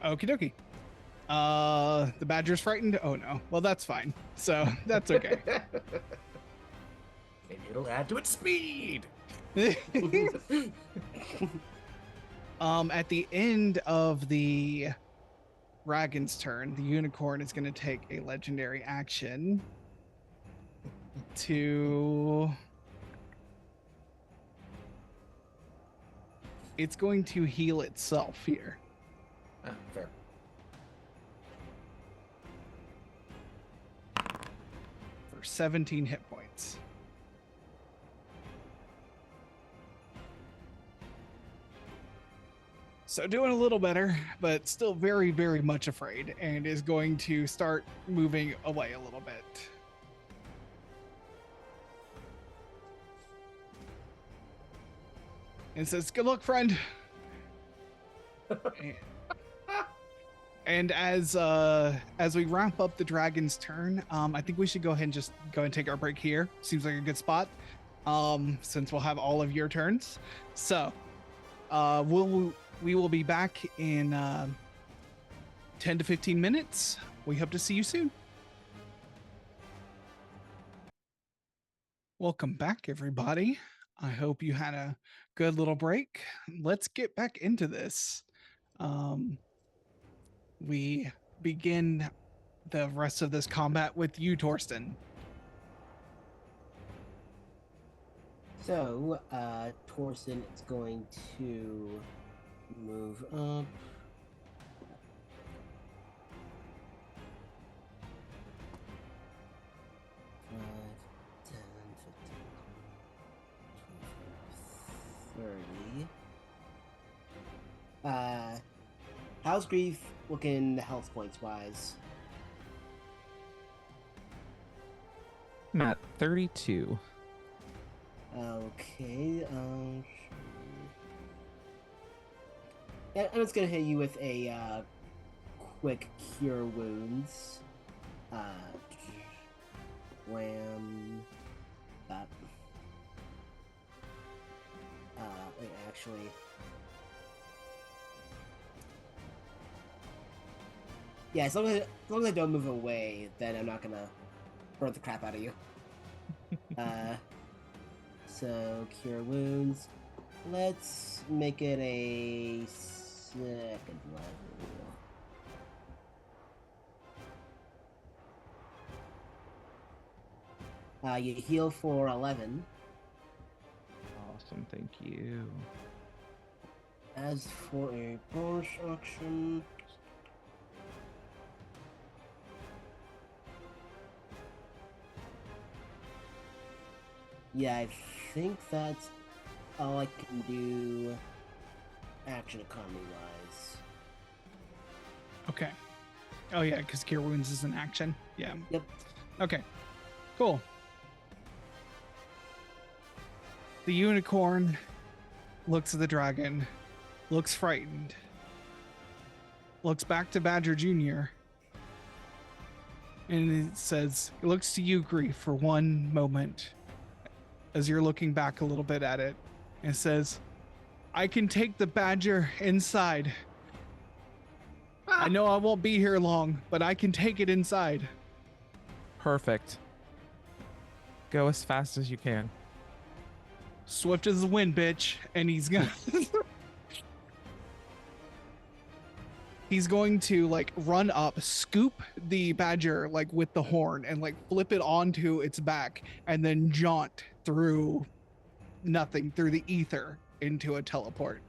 Okie dokie. The badger's frightened. Oh no. Well, that's fine. So that's okay. Maybe it'll add to its speed. At the end of the dragon's turn, the unicorn is going to take a legendary action to. It's going to heal itself here. Ah, fair. For 17 hit points. So doing a little better, but still very, very much afraid, and is going to start moving away a little bit. And says, "Good luck, friend." And as we wrap up the dragon's turn, I think we should go ahead and just go and take our break here. Seems like a good spot, since we'll have all of your turns. So, we will be back in 10 to 15 minutes. We hope to see you soon. Welcome back, everybody. I hope you had a good little break. Let's get back into this. We begin the rest of this combat with you, Torsten. So, Torsten is going to move up. 5, 10, 15, How's Grief looking health points wise? I'm at 32. Okay. Yeah, I'm just gonna hit you with a quick cure wounds. Wham. That. Wait, actually. Yeah, as long as I don't move away, then I'm not gonna burn the crap out of you. So cure wounds. Let's make it a second level. You heal for 11. Awesome, thank you. As for a bonus action, yeah, I think that's all I can do action economy wise. Okay. Oh yeah, because Cure Wounds is an action. Yeah. Yep. Okay. Cool. The unicorn looks at the dragon, looks frightened, looks back to Badger Jr., and it says, it looks to you, Grief, for one moment as you're looking back a little bit at it. And it says, I can take the badger inside. I know I won't be here long, but I can take it inside. Perfect. Go as fast as you can. Swift as the wind, bitch. And he's gonna he's going to like run up, scoop the badger like with the horn and like flip it onto its back and then jaunt through nothing, through the ether into a teleport.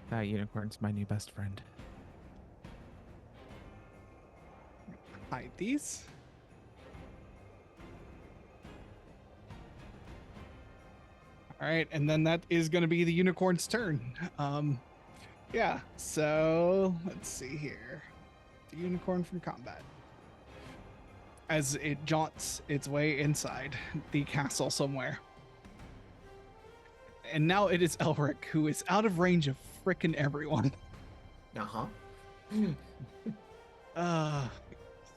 That unicorn's my new best friend. Hide these. All right, and then that is going to be the unicorn's turn. Yeah, so let's see here. The unicorn from combat. As it jaunts its way inside the castle somewhere. And now it is Elric, who is out of range of frickin' everyone. Uh-huh.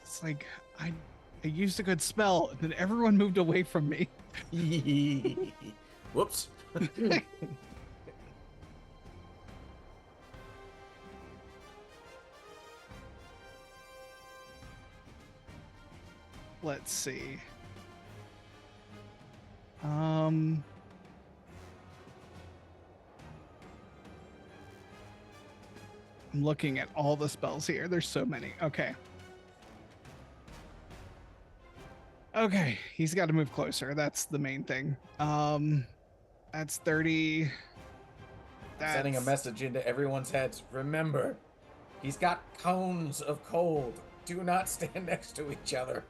It's like, I used a good spell, and then everyone moved away from me. Whoops. Let's see. I'm looking at all the spells here. There's so many. Okay. Okay, he's got to move closer. That's the main thing. That's 30. Sending a message into everyone's heads. Remember, he's got cones of cold. Do not stand next to each other.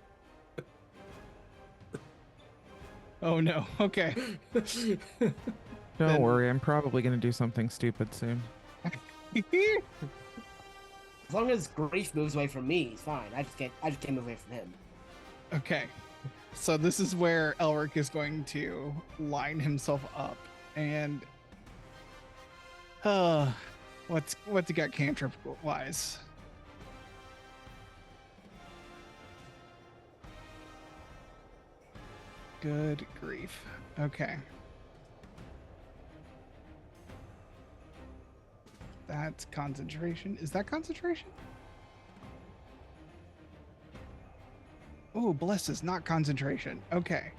Oh no. Okay. Don't worry, I'm probably going to do something stupid soon. As long as Grief moves away from me, he's fine. I just can't move away from him. Okay. So this is where Elric is going to line himself up and what's he got cantrip wise? Good grief. Okay. That's concentration. Is that concentration? Oh, bless is not concentration. Okay.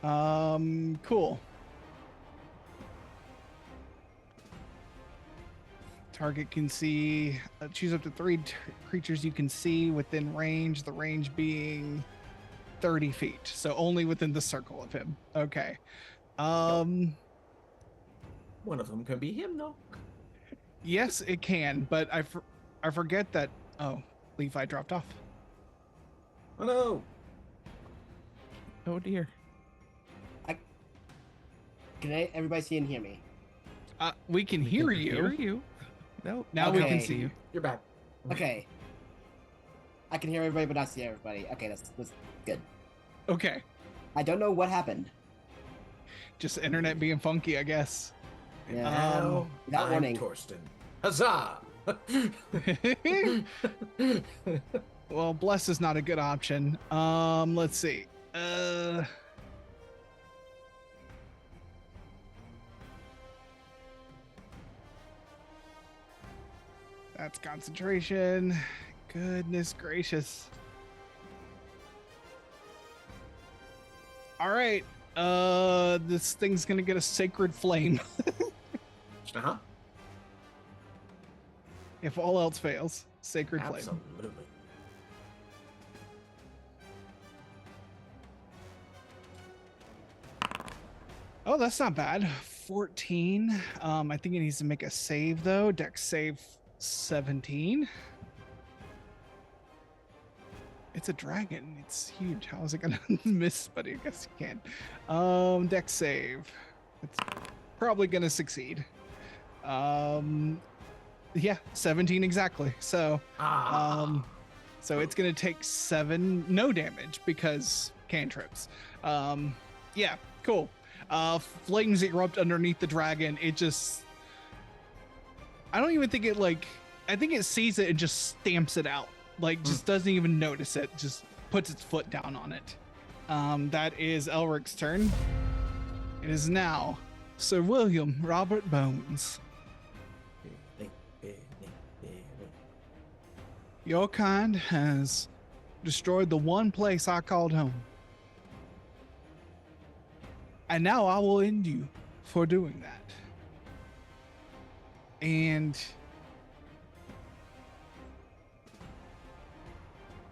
Cool. Target can see, choose up to 3 creatures you can see within range, the range being 30 feet. So only within the circle of him. Okay. One of them can be him, though. Yes, it can, but I forget that. Oh, Levi dropped off. Oh, no. Oh, dear. Can everybody see and hear me? We can hear you. Hear you. Nope. Now we can Okay. see you. You're back. Okay. I can hear everybody, but not see everybody. Okay, that's good. Okay. I don't know what happened. Just internet being funky, I guess. And Yeah. now Without I'm warning. Torsten. Huzzah! Well, bless is not a good option. Let's see. That's concentration. Goodness gracious. All right. This thing's gonna get a sacred flame Uh-huh. if all else fails. Sacred flame. Absolutely. Oh, that's not bad. 14. I think it needs to make a save though. Dex save 17. It's a dragon. It's huge. How is it gonna miss? But I guess you can. Dex save. It's probably gonna succeed. Yeah, 17 exactly. So so it's gonna take 7 no damage because cantrips. Yeah, cool. Flames erupt underneath the dragon. It just, I don't even think it I think it sees it and just stamps it out. Just doesn't even notice it. Just puts its foot down on it. That is Elric's turn. It is now Sir William Robert Bones. Your kind has destroyed the one place I called home. And now I will end you for doing that. And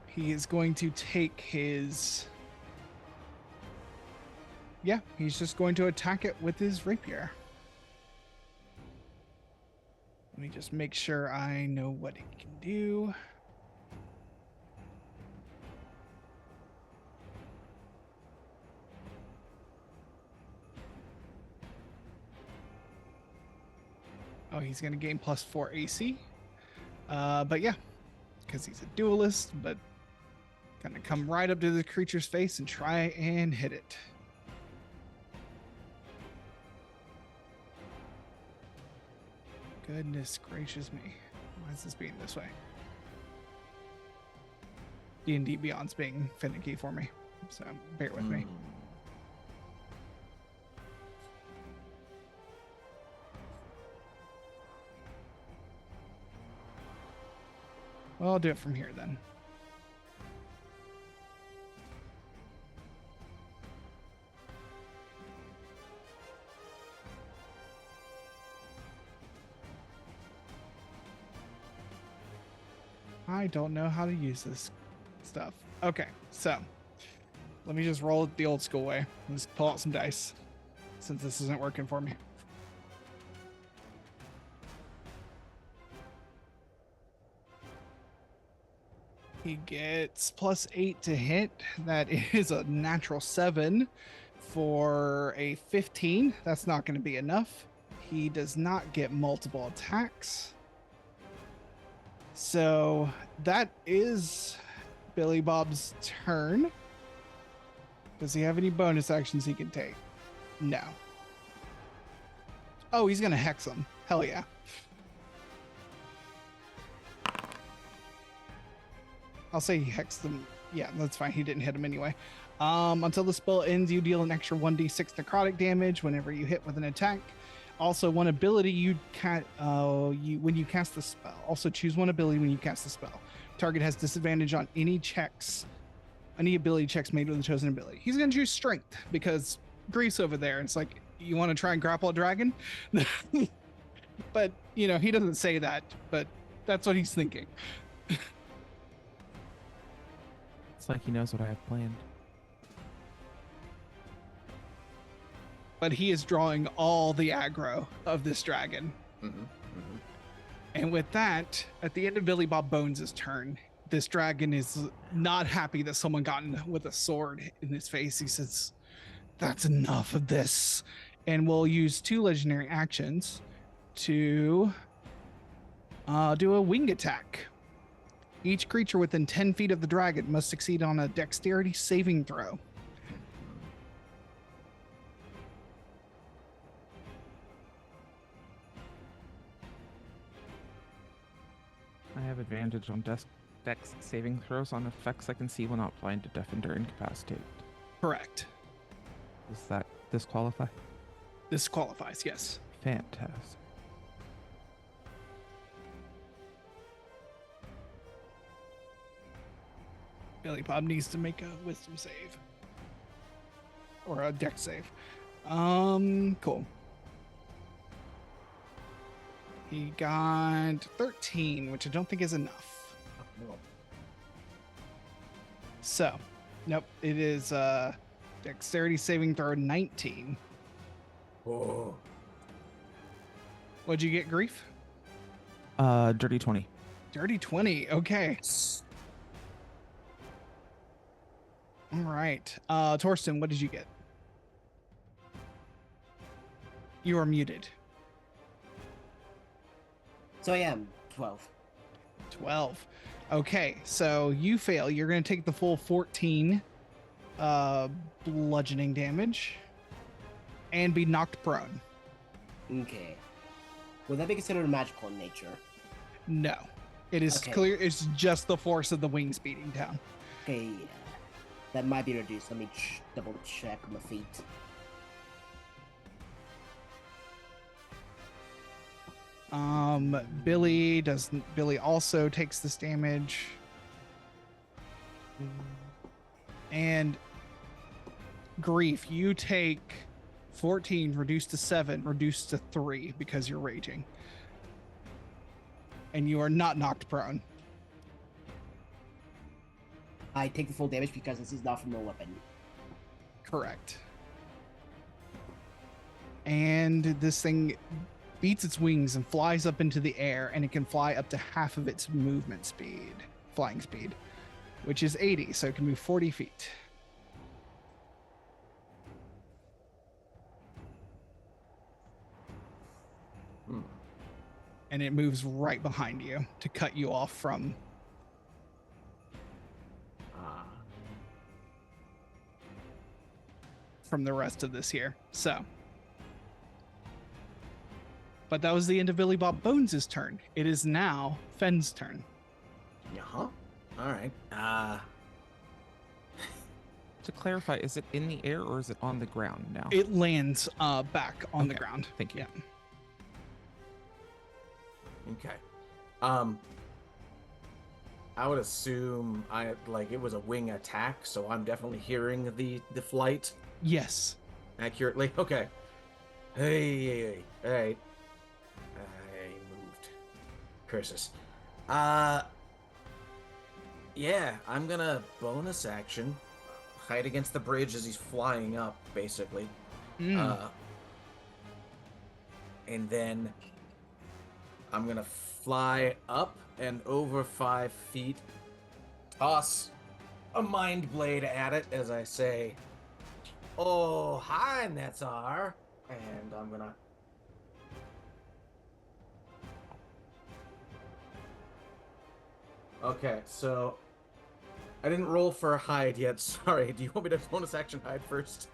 he is going to take his... Yeah, he's just going to attack it with his rapier. Let me just make sure I know what it can do. Oh, he's going to gain +4 AC. But yeah, because he's a duelist, but gonna come right up to the creature's face and try and hit it. Goodness gracious me. Why is this being this way? D&D Beyond's being finicky for me, so bear with me. Well, I'll do it from here then. I don't know how to use this stuff. Okay, so let me just roll it the old school way. Let's pull out some dice since this isn't working for me. He gets +8 to hit. That is a natural 7 for a 15. That's not going to be enough. He does not get multiple attacks. So that is Billy Bob's turn. Does he have any bonus actions he can take? No. Oh, he's going to hex him. Hell yeah. I'll say he hexed them. Yeah, that's fine. He didn't hit him anyway. Until the spell ends, you deal an extra 1d6 necrotic damage whenever you hit with an attack. Also, one ability when you cast the spell. Also, choose one ability when you cast the spell. Target has disadvantage on any ability checks made with the chosen ability. He's going to choose strength because Grease over there. It's like, you want to try and grapple a dragon? But, he doesn't say that, but that's what he's thinking. It's like he knows what I have planned. But he is drawing all the aggro of this dragon. And with that, at the end of Billy Bob Bones' turn, this dragon is not happy that someone got with a sword in his face. He says, "That's enough of this." And we'll use 2 legendary actions to Do a wing attack. Each creature within 10 feet of the dragon must succeed on a dexterity saving throw. I have advantage on dex saving throws on effects I can see when not blind, deafened, or incapacitated. Correct. Does that disqualify? This qualifies, yes. Fantastic. Billy Bob needs to make a wisdom save. Or a dex save. Cool. He got 13, which I don't think is enough. No. So, nope, it is dexterity saving throw 19. Oh. What'd you get, Grief? Dirty 20. Dirty 20, okay. All right. Torsten, what did you get? You are muted. So I am 12. 12. Okay, so you fail. You're going to take the full 14 bludgeoning damage and be knocked prone. Okay. Would that be considered magical in nature? No. It is Okay. clear. It's just the force of the wings beating down. Okay, that might be reduced. Let me double check my feet. Billy also takes this damage. And Grief, you take 14 reduced to 7, reduced to 3 because you're raging. And you are not knocked prone. I take the full damage because this is not from a weapon. Correct. And this thing beats its wings and flies up into the air, and it can fly up to half of its movement speed, flying speed, which is 80, so it can move 40 feet. And it moves right behind you to cut you off from the rest of this here. So, but that was the end of Billy Bob Bones' turn. It is now Fenn's turn. Yeah. All right. To clarify, is it in the air or is it on the ground now? It lands back on the Okay, ground. thank you. Yeah. Okay. I would assume it was a wing attack, so I'm definitely hearing the flight Yes. accurately. Okay. Hey. All right. I moved. Curses. Yeah, I'm gonna bonus action hide against the bridge as he's flying up, basically. And then I'm gonna fly up and over 5 feet, toss a mind blade at it as I say, "Oh, hi, Netzar," and I'm gonna Okay, so I didn't roll for a hide yet. Sorry. Do you want me to bonus action hide first?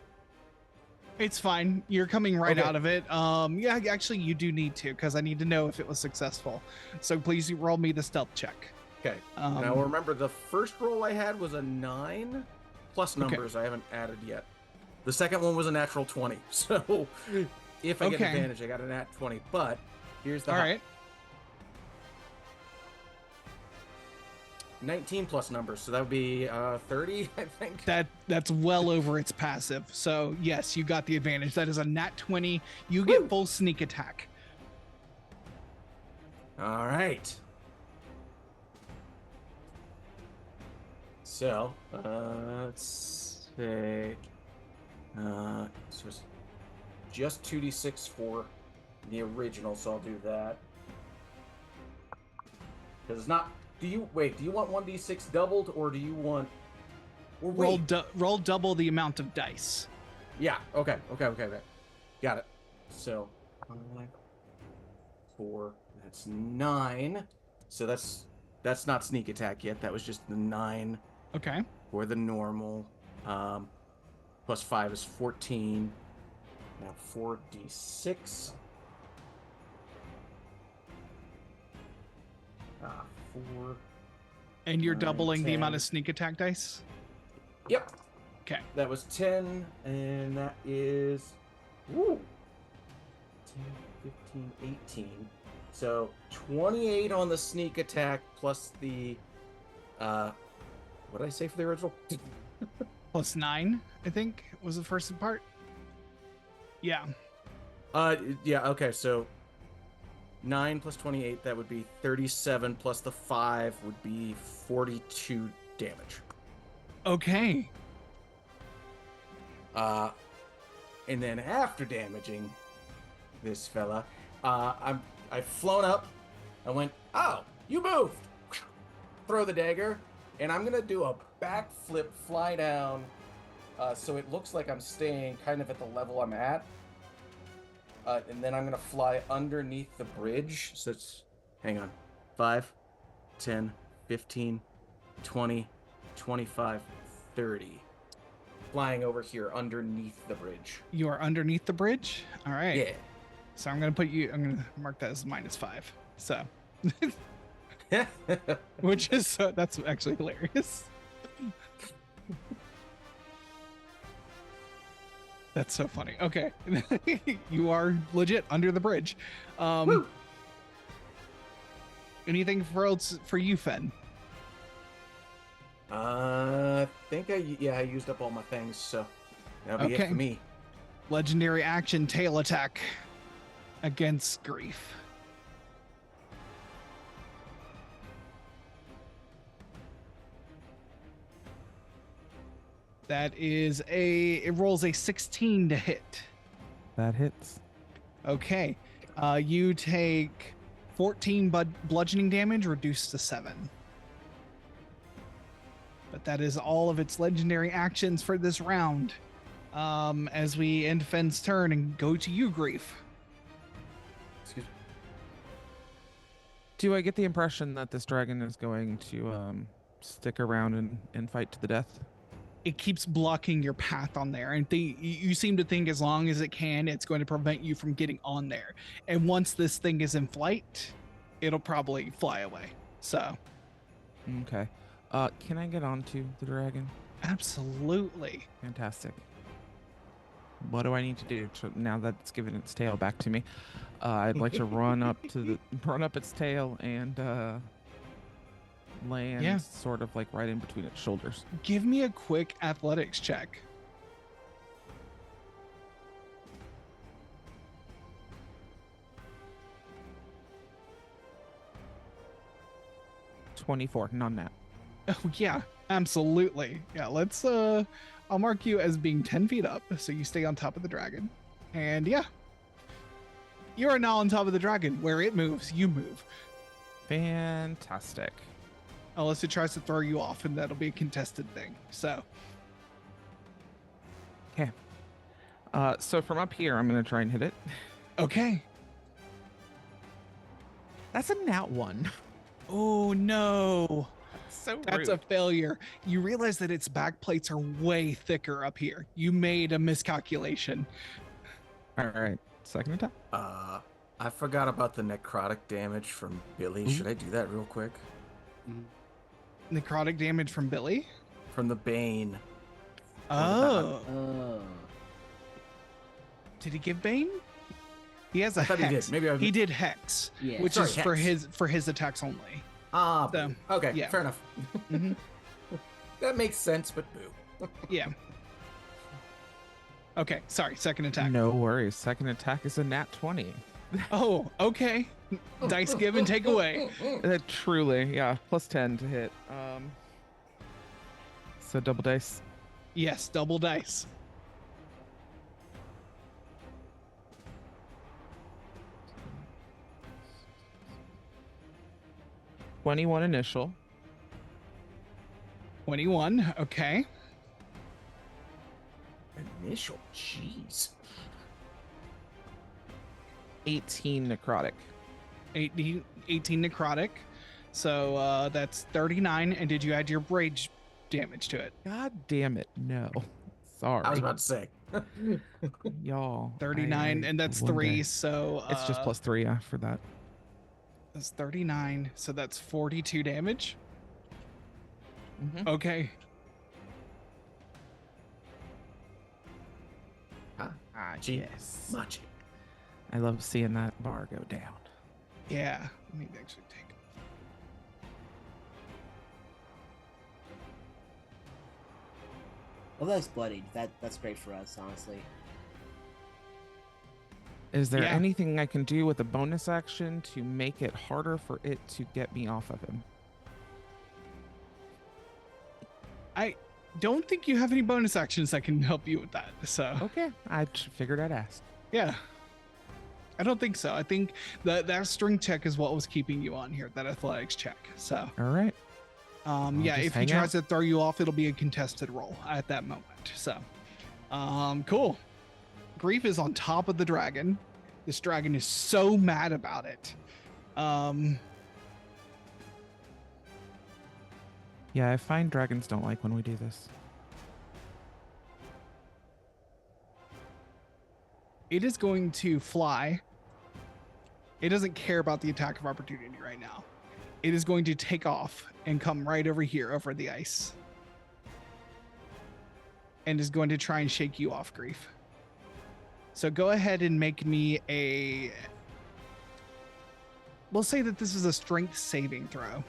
It's fine. You're coming right Okay. out of it. Yeah, actually, you do need to because I need to know if it was successful. So please roll me the stealth check. Okay. Now remember, the first roll I had was a 9 plus numbers I haven't added yet. The second one was a natural 20. So if I get Okay. advantage, I got a nat 20. But here's the All high. right. 19 plus numbers, so that would be 30, I think. That's well over its passive. So yes, you got the advantage. That is a nat 20. You get full sneak attack. All right. So, let's say, so it's just 2d6 for the original, so I'll do that. Because it's not, do you want 1d6 doubled, or do you want, or wait. Roll double the amount of dice. Yeah, okay. Got it. So, 5, 4, That's 9. So that's not sneak attack yet. That was just the 9 Okay. for the normal. Plus 5 is 14. Now 4d6. 4. And you're 9, doubling the amount 10. of sneak attack dice? Yep. Okay. That was 10, and that is 10, 15, 18. So 28 on the sneak attack plus the what did I say for the original? Plus 9, I think, was the first part. Yeah. Yeah, okay, so 9 plus 28, that would be 37, plus the 5 would be 42 damage. Okay. And then after damaging this fella, I've flown up. I went, oh, you moved. Throw the dagger, and I'm gonna do a backflip, fly down, so it looks like I'm staying kind of at the level I'm at. And then I'm gonna fly underneath the bridge. So it's, hang on, 5, 10, 15, 20, 25, 30. Flying over here underneath the bridge. You are underneath the bridge? All right. Yeah. So I'm going to mark that as -5. So, which is, that's actually hilarious. That's so funny. Okay. You are legit under the bridge. Anything for you, Fen? I think I used up all my things, so that'll be it for me. Legendary action tail attack against Grief. That is it rolls a 16 to hit. That hits. Okay. You take 14 bludgeoning damage reduced to 7. But that is all of its legendary actions for this round. As we end Fen's turn and go to you, Grief. Excuse me. Do I get the impression that this dragon is going to stick around and fight to the death? It keeps blocking your path on there, and you seem to think as long as it can, it's going to prevent you from getting on there. And once this thing is in flight, it'll probably fly away. So, okay. Can I get onto the dragon? absolutely. Fantastic. What do I need to do now that it's given its tail back to me? I'd like to run up its tail and land sort of like right in between its shoulders. Give me a quick athletics check. $24, non-nat. Oh yeah, absolutely. Yeah, let's I'll mark you as being 10 feet up, so you stay on top of the dragon. And yeah, you are now on top of the dragon. Where it moves, you move. Fantastic. Unless it tries to throw you off, and that'll be a contested thing. So, okay. So from up here, I'm gonna try and hit it. okay. That's a nat 1. Oh no. So That's rude. a failure. You realize that its back plates are way thicker up here. You made a miscalculation. All right. Second attack. I forgot about the necrotic damage from Billy. Should I do that real quick? Necrotic damage from Billy? From the Bane. Oh. Oh. Did he give Bane? He has a I thought hex. he did. Maybe He did Hex, Yeah. which Sorry, is Hex. for his attacks only. Ah, So, boo. Okay, yeah. fair enough. Mhm. That makes sense, but boo. Yeah. Okay, sorry, second attack. No worries. Second attack is a nat 20. Oh, okay. Dice give and take away. Truly, yeah. Plus 10 to hit. So double dice. Yes, double dice. $21 initial. 21, okay. Initial, jeez. 18 necrotic. 18 necrotic. So that's 39. And did you add your rage damage to it? God damn it, no. Sorry. I was about to say. Y'all. 39, and that's 3. So It's just +3, yeah, for that. that's 39. So that's 42 damage. Mhm. Okay. Gee, Yes. Machi. I love seeing that bar go down. Yeah. Let me actually take. Well, that's bloodied. That's great for us, honestly. Is there Yeah. anything I can do with a bonus action to make it harder for it to get me off of him? I don't think you have any bonus actions that can help you with that. So Okay, I figured I'd ask. yeah. I don't think so. I think that strength check is what was keeping you on here, that athletics check. So All right. yeah, just if he hang tries to throw you off, it'll be a contested roll at that moment. So cool. Grief is on top of the dragon. This dragon is so mad about it. Yeah, I find dragons don't like when we do this. It is going to fly. It doesn't care about the attack of opportunity right now. It is going to take off and come right over here over the ice. And is going to try and shake you off, Grief. So go ahead and make me a... We'll say that this is a strength saving throw.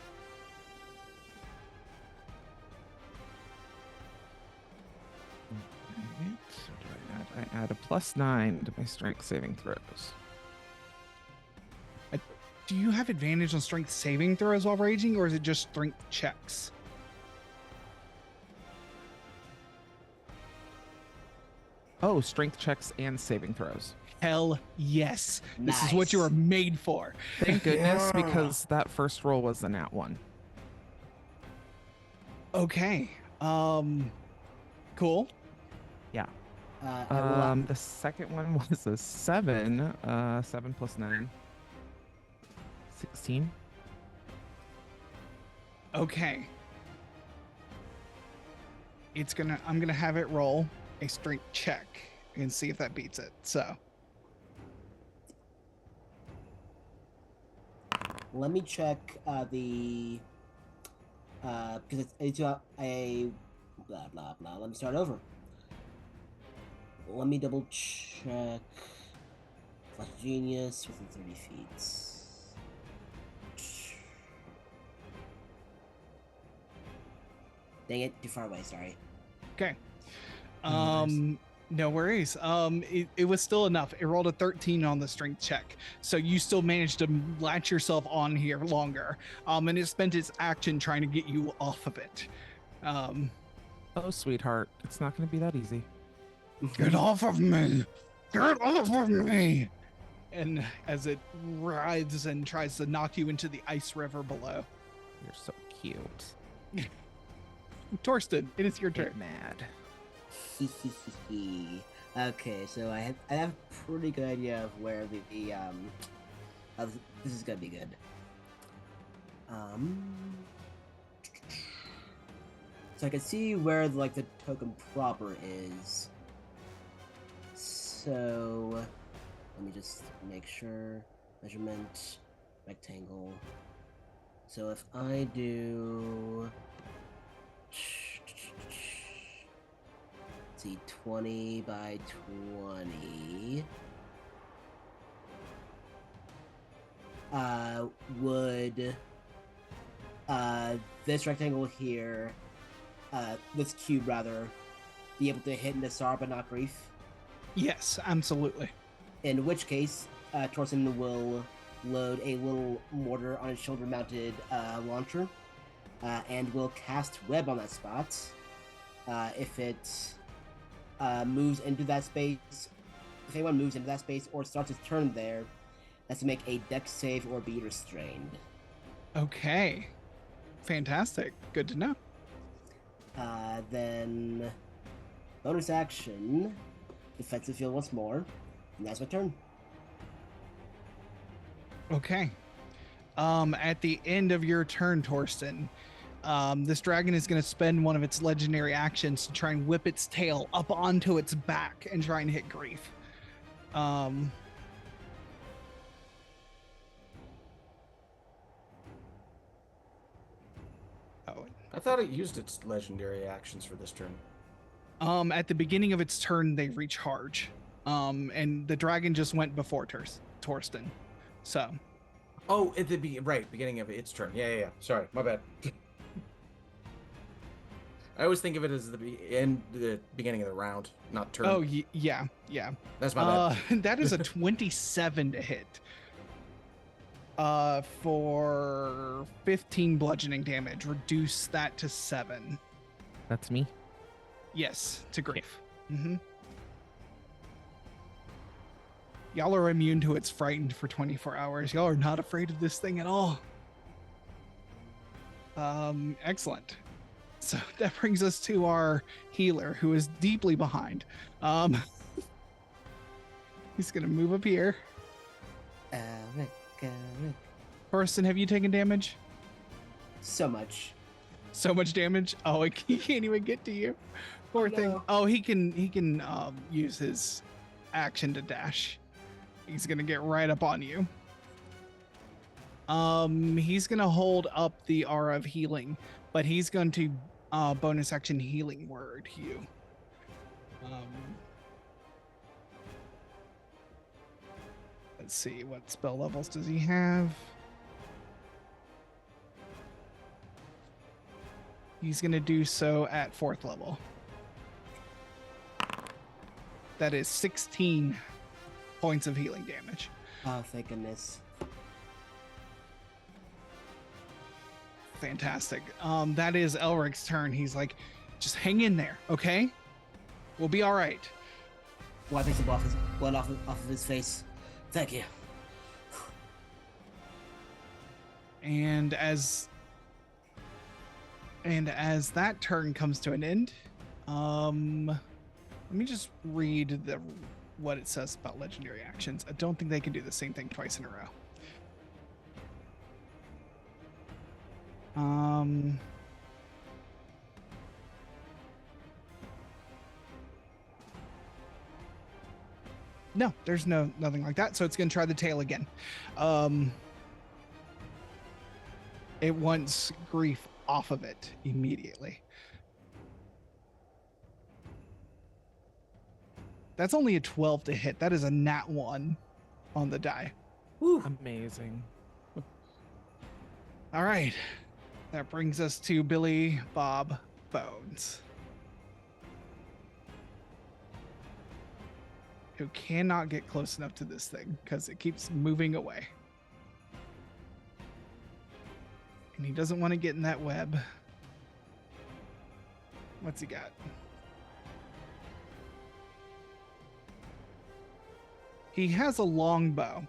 Alright, so what do I add? I add a +9 to my strength saving throws. Do you have advantage on strength saving throws while raging, or is it just strength checks? Oh, strength checks and saving throws. Hell yes. This is what you Nice. are made for. Thank goodness, because that first roll was the nat 1. Okay. Cool. Yeah. I will, The second one was a 7. 7 plus 9. 16. Okay. I'm gonna have it roll a strength check and see if that beats it. So let me check the because it's a blah blah blah. Let me start over. Let me double check. Flash Genius within 30 feet. Dang it, too far away. Sorry. okay. No worries. No worries. It was still enough. It rolled a 13 on the strength check. So you still managed to latch yourself on here longer. And it spent its action trying to get you off of it. Oh, sweetheart. It's not going to be that easy. Get off of me! Get off of me! And as it writhes and tries to knock you into the ice river below. You're so cute. Torsten, it is your Get turn. mad. Okay, so I have a pretty good idea of where this is gonna be good. So I can see where like the token proper is. So let me just make sure. Measurement, rectangle. So if I do, let's see, 20 by 20, would this rectangle here, this cube rather, be able to hit Nassar but not Grief? Yes, absolutely. In which case, Torsten will load a little mortar on his shoulder-mounted launcher, and will cast web on that spot. If it moves into that space, if anyone moves into that space or starts its turn there, has to make a dex save or be restrained. Okay. Fantastic. Good to know. Then bonus action, defensive field once more, and that's my turn. Okay. At the end of your turn, Torsten, this dragon is going to spend one of its legendary actions to try and whip its tail up onto its back and try and hit Grief. I thought it used its legendary actions for this turn. At the beginning of its turn, they recharge. And the dragon just went before Torsten. So. Oh, at the beginning of its turn. Yeah. Sorry, my bad. I always think of it as the beginning of the round, not turn. Oh, yeah. That's my bad. That is a 27 to hit. For 15 bludgeoning damage. Reduce that to 7. That's me. Yes, to Grief. Mm-hmm. Y'all are immune to its frightened for 24 hours. Y'all are not afraid of this thing at all. Excellent. So that brings us to our healer, who is deeply behind. He's gonna move up here. Torsten, have you taken damage? So much. So much damage? Oh, he can't even get to you. Poor thing. Oh, he can use his action to dash. He's gonna get right up on you. He's gonna hold up the aura of healing, but he's going to bonus action healing word you. Let's see, what spell levels does he have? He's gonna do so at 4th level. That is 16 points of healing damage. Oh, thank goodness. Fantastic. That is Elric's turn. He's like, just hang in there, okay? We'll be all right. Wiping some blood off of his face. Thank you. And as that turn comes to an end, let me just read what it says about legendary actions. I don't think they can do the same thing twice in a row. No, there's nothing like that. So it's going to try the tail again. It wants Grief off of it immediately. That's only a 12 to hit. That is a nat 1 on the die. Woo. Amazing. All right. That brings us to Billy Bob Bones, who cannot get close enough to this thing because it keeps moving away. And he doesn't want to get in that web. What's he got? He has a longbow.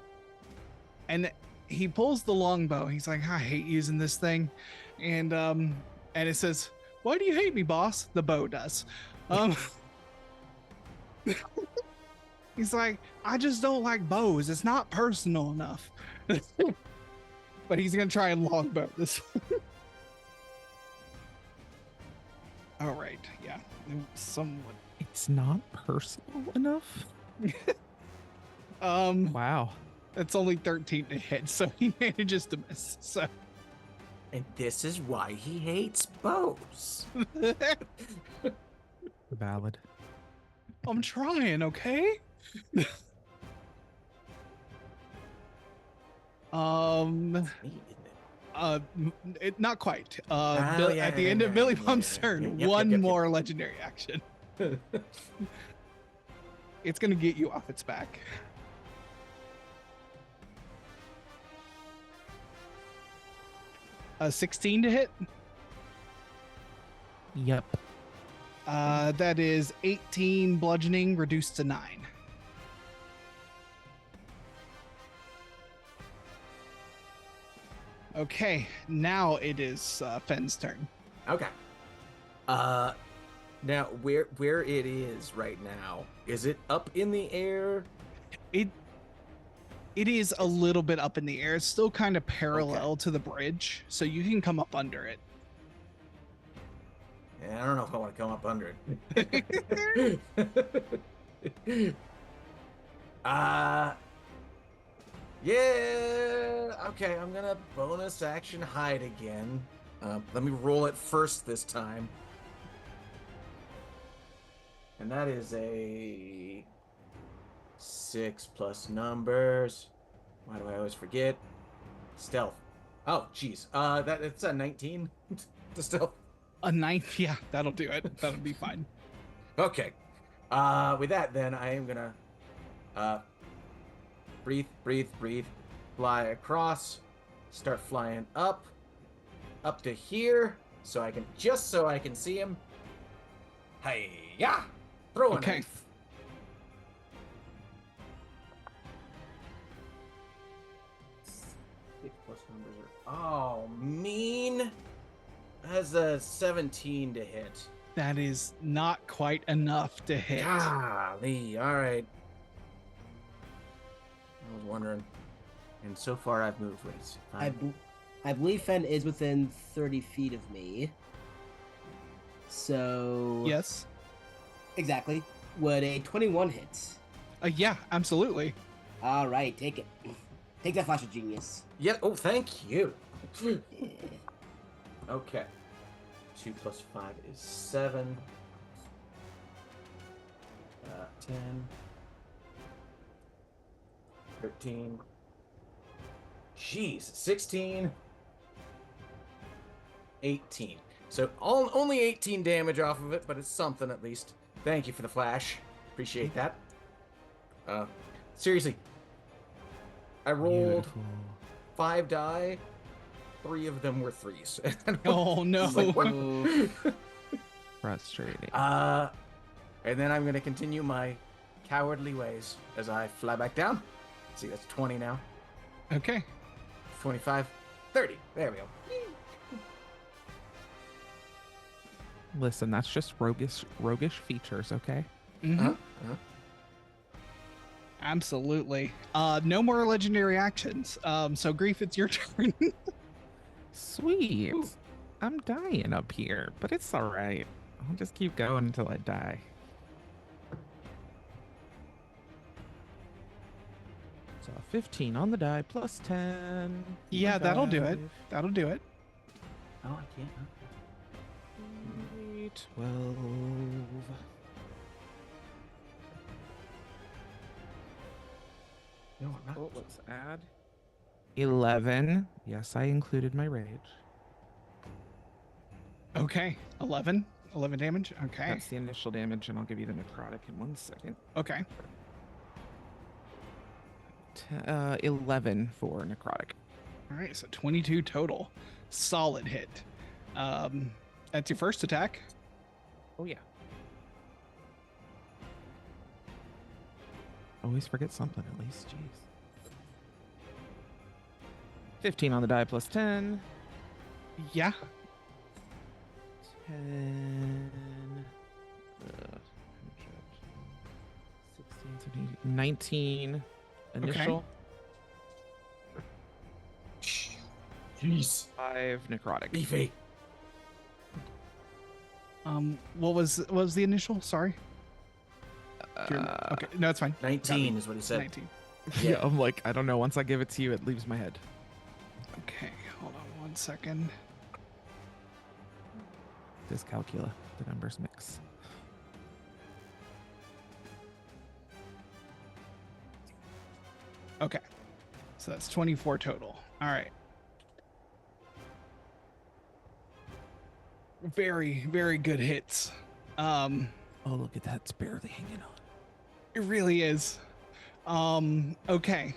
And he pulls the longbow. He's like, I hate using this thing. And it says, why do you hate me, boss? The bow does. He's like, I just don't like bows. It's not personal enough. But he's going to try and longbow this one. All right. Yeah. Somewhat. It's not personal enough? Wow. It's only 13 to hit, so he manages to miss. So. And this is why he hates bows. Valid. I'm trying, okay? Not quite. At the end of Billy Pump's turn, one more legendary action. It's gonna get you off its back. A 16 to hit. Yep. That is 18 bludgeoning reduced to 9. Okay, now it is Fenn's turn. Okay. Now where it is right now, is it up in the air? It is a little bit up in the air. It's still kind of parallel to the bridge, so you can come up under it. Yeah, I don't know if I want to come up under it. Yeah. Okay, I'm gonna bonus action hide again. Let me roll it first this time. And that is a 6 plus numbers. Why do I always forget? Stealth. Oh, geez. It's a 19 to stealth. A 9, yeah, that'll do it. That'll be fine. Okay. With that, then I am gonna breathe, fly across, start flying up to here, so I can see him. Hey, yeah, throw a Okay. knife. Six plus numbers are mean. Has a 17 to hit. That is not quite enough to hit. Golly, all right. I was wondering. And so far, I've moved with. I believe Fen is within 30 feet of me. So... Yes. Exactly. Would a 21 hit? Yeah, absolutely. All right, take it. Take that, Flash of Genius. Yeah. Oh, thank you. Okay. 2 plus 5 is 7. 10. 13. Jeez. 16. 18. So only 18 damage off of it, but it's something at least. Thank you for the flash. Appreciate that. Seriously. I rolled 5 die. 3 of them were 3s. Oh no. Like, what? Frustrating. And then I'm gonna continue my cowardly ways as I fly back down. Let's see, that's 20 now. Okay. 25, 30. There we go. Listen, that's just roguish features, okay? Mhm. Absolutely. No more legendary actions. So Grief, it's your turn. Sweet. I'm dying up here, but it's all right. I'll just keep going until I die. So 15 on the die plus 10. Yeah, that'll do it. That'll do it. Oh, I can't. 12. No, I'm not. Oh, let's add 11. Yes, I included my rage. Okay. 11 damage. Okay. That's the initial damage, and I'll give you the necrotic in 1 second. Okay. 11 for necrotic. All right. So 22 total. Solid hit. That's your first attack. Oh, yeah. Always forget something, at least. Jeez. 15 on the die plus 10. Yeah. 10. 16, 17, 19. Initial. Jeez. 5 necrotic. Beefy. What was the initial? Sorry. Okay. No, it's fine. 19 is what he said. 19. Yeah, I'm like, I don't know. Once I give it to you, it leaves my head. Okay. Hold on 1 second. Dyscalculia. The numbers mix. Okay. So that's 24 total. All right. Very, very good hits. Oh, look at that. It's barely hanging on. It really is. Okay.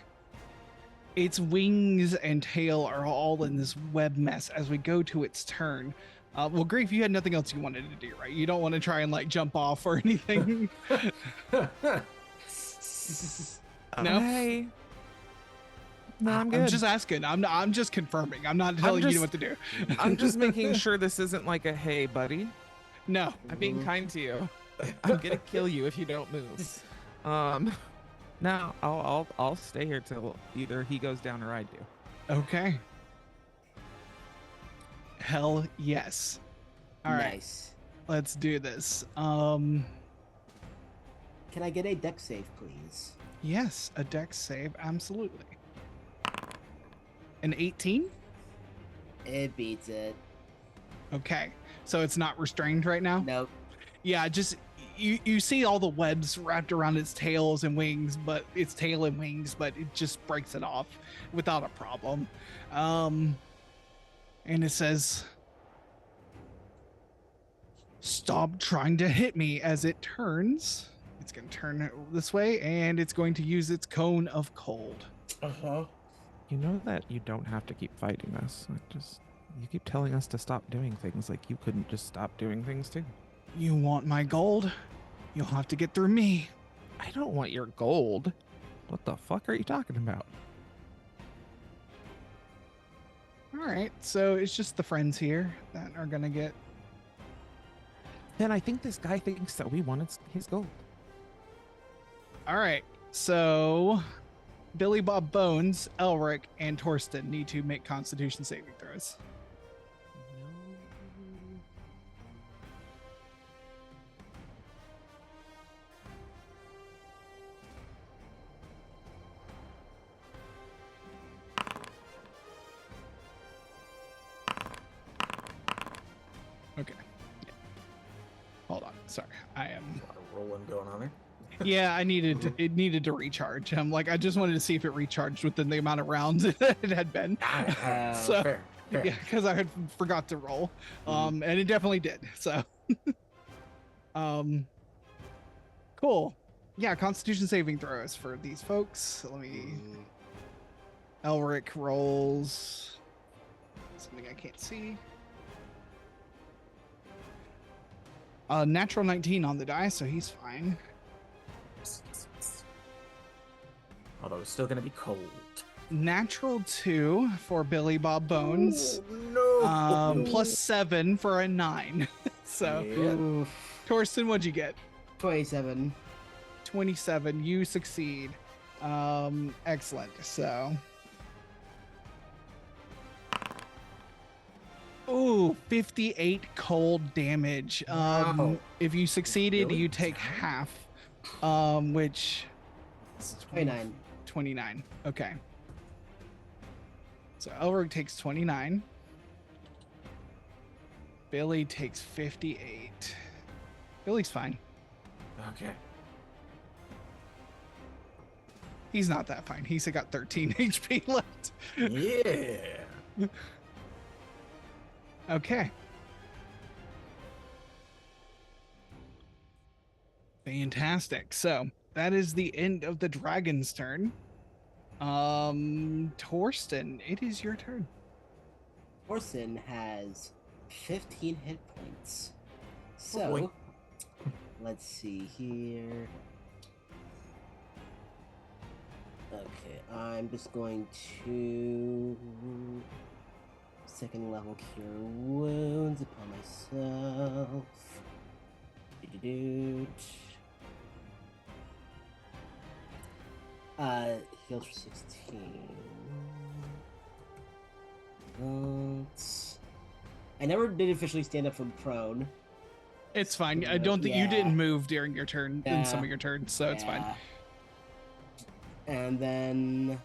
Its wings and tail are all in this web mess as we go to its turn. Well, Grief, you had nothing else you wanted to do, right? You don't want to try and like jump off or anything. No? No, I'm good. I'm just asking. I'm just confirming. I'm not telling you what to do. I'm just making sure this isn't like a hey, buddy. No. I'm being kind to you. I'm gonna kill you if you don't move. No, I'll stay here till either he goes down or I do. Okay. Hell yes. All right, Nice. let's do this. Can I get a deck save, please? Yes, a dex save, absolutely. An 18? It beats it. Okay, so it's not restrained right now? Nope. Yeah, just you see all the webs wrapped around its tails and wings, but its tail and wings, but it just breaks it off without a problem. And it says, "Stop trying to hit me," as it turns. It's going to turn this way, and it's going to use its cone of cold. You know that you don't have to keep fighting us. You keep telling us to stop doing things like you couldn't just stop doing things too. You want my gold? You'll have to get through me. I don't want your gold. What the fuck are you talking about? All right, so it's just the friends here that are going to get... Then I think this guy thinks that we wanted his gold. All right, so Billy Bob Bones, Elric, and Torsten need to make Constitution saving throws. Okay. Yeah. Hold on. Sorry, I am. A lot of rolling going on there. Yeah, I needed it needed to recharge. I'm like, I just wanted to see if it recharged within the amount of rounds it had been. So, fair. yeah, because I had forgot to roll, and it definitely did. So, cool. Yeah, Constitution saving throws for these folks. Let me. Elric rolls something I can't see. Natural 19 on the die, so he's fine. Although it's still gonna be cold. Natural 2 for Billy Bob Bones. Oh, no. Plus 7 for a 9. So, Yeah. Torsten, what'd you get? 27. 27. You succeed. Excellent. So, ooh, 58 cold damage. Wow. If you succeeded, Really? you take half, which is 29. 29. Okay. So Elric takes 29. Billy takes 58. Billy's fine. Okay. He's not that fine. He's got 13 HP left. Yeah. Okay. Fantastic. So that is the end of the dragon's turn. Torsten, it is your turn. Orson has 15 hit points. Oh, boy. So, let's see here. Okay, I'm just going to second level cure wounds upon myself. Heals for 16. I never did officially stand up from prone. It's fine. I don't think you Yeah. didn't move during your turn in some Yeah. of your turns, so it's fine. Yeah. And then,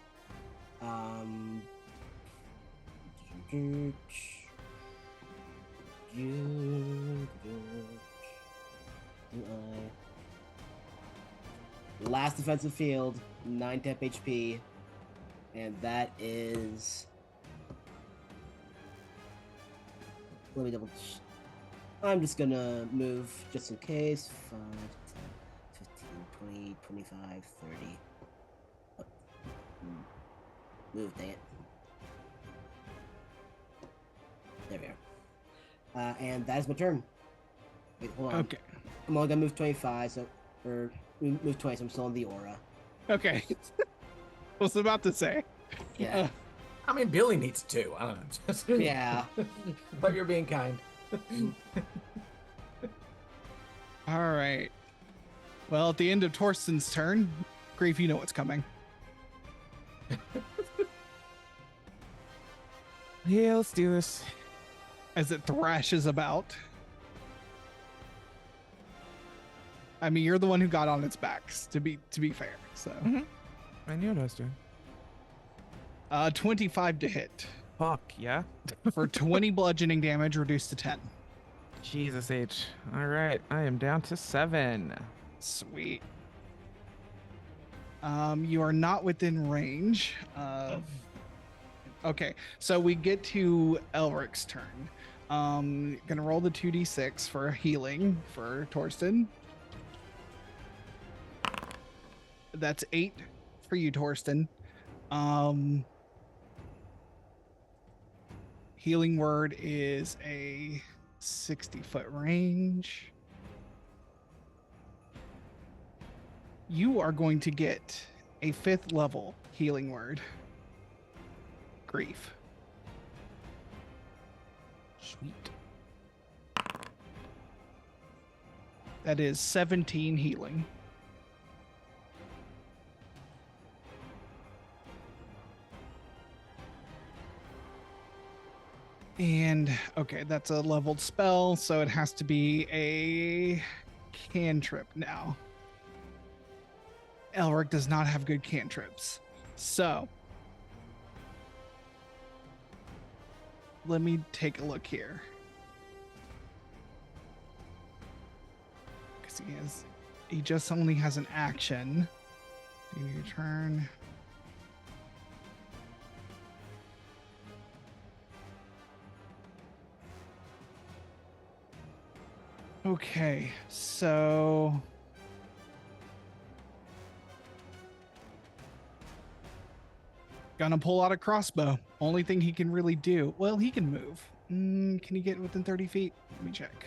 last defensive field, 9 temp HP, and that is. Let me double. I'm just gonna move just in case. 5, 10, 15, 20, 25, 30. Oh. Move, dang it. There we are. And that is my turn. Wait, hold on. Okay. I'm only gonna move 25, so or move 20, so I'm still in the aura. Okay. I was about to say. Yeah. I mean, Billy needs two. I don't know. Just- Yeah. But you're being kind. All right. Well, at the end of Torsten's turn, Grief, you know what's coming. Yeah, let's do this. As it thrashes about. I mean, you're the one who got on its backs, to be fair. So, I knew what I was doing. 25 to hit Fuck, yeah? for 20 bludgeoning damage, reduced to 10. Jesus H. All right, I am down to 7. Sweet. You are not within range of. Okay, so we get to Elric's turn. Gonna roll the 2d6 for healing for Torsten. That's 8 for you, Torsten. Healing word is a 60-foot range. You are going to get a 5th level healing word. Grief. Sweet. That is 17 healing. And okay, that's a leveled spell, so it has to be a cantrip now. Elric does not have good cantrips. So let me take a look here. Because he just only has an action. Do your turn. Okay, so gonna pull out a crossbow. Only thing he can really do. Well, he can move. Can he get within 30 feet? Let me check.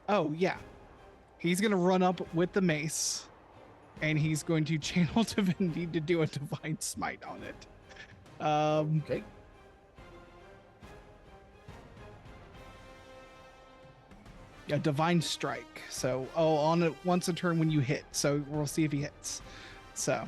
Oh, yeah. He's gonna run up with the mace, and he's going to channel Divinity to do a divine smite on it. Okay. A divine strike. So, on it once a turn when you hit. So we'll see if he hits. So.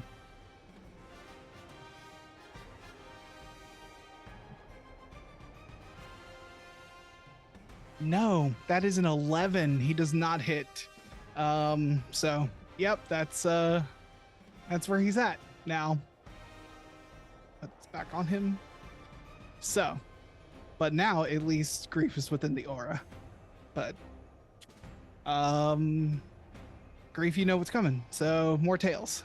No, that is an 11. He does not hit. So, yep, that's where he's at now. That's back on him. So, but now at least Grief is within the aura. But Grief, you know what's coming. So, more tails.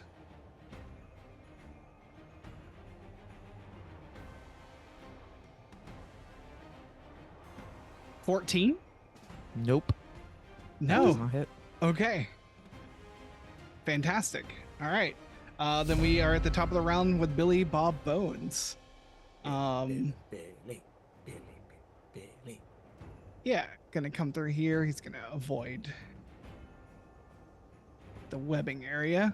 $14? Nope. That No. does not hit. Okay. Fantastic. All right. Then we are at the top of the round with Billy Bob Bones. Billy. Yeah, gonna come through here. He's gonna avoid the webbing area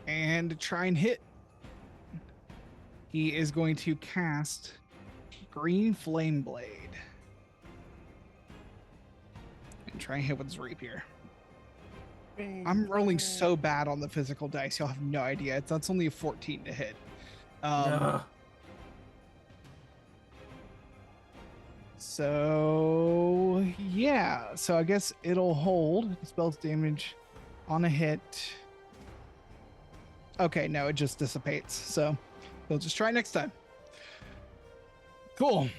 and try and hit. He is going to cast Green Flame Blade and try and hit with his rapier. I'm rolling so bad on the physical dice, you'll have no idea. That's only a 14 to hit. So yeah, so I guess it'll hold. Spells damage on a hit. Okay, no, it just dissipates. So we'll just try next time. Cool.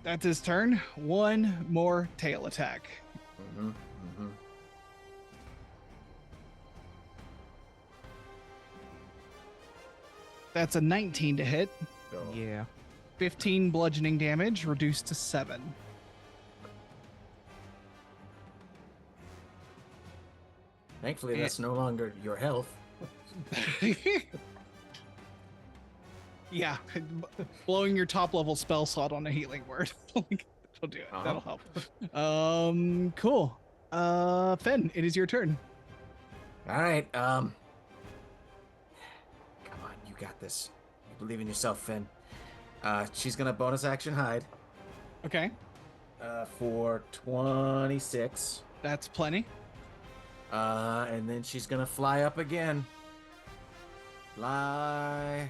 That's his turn. One more tail attack. That's a 19 to hit. Yeah. 15 bludgeoning damage, reduced to 7. Thankfully, that's no longer your health. Yeah, blowing your top level spell slot on a healing word. That'll do it. That'll help. Cool. Fen, it is your turn. All right. Come on, you got this. You believe in yourself, Finn. She's gonna bonus action hide. Okay, For 26. that's plenty. And then she's gonna fly up again. Fly.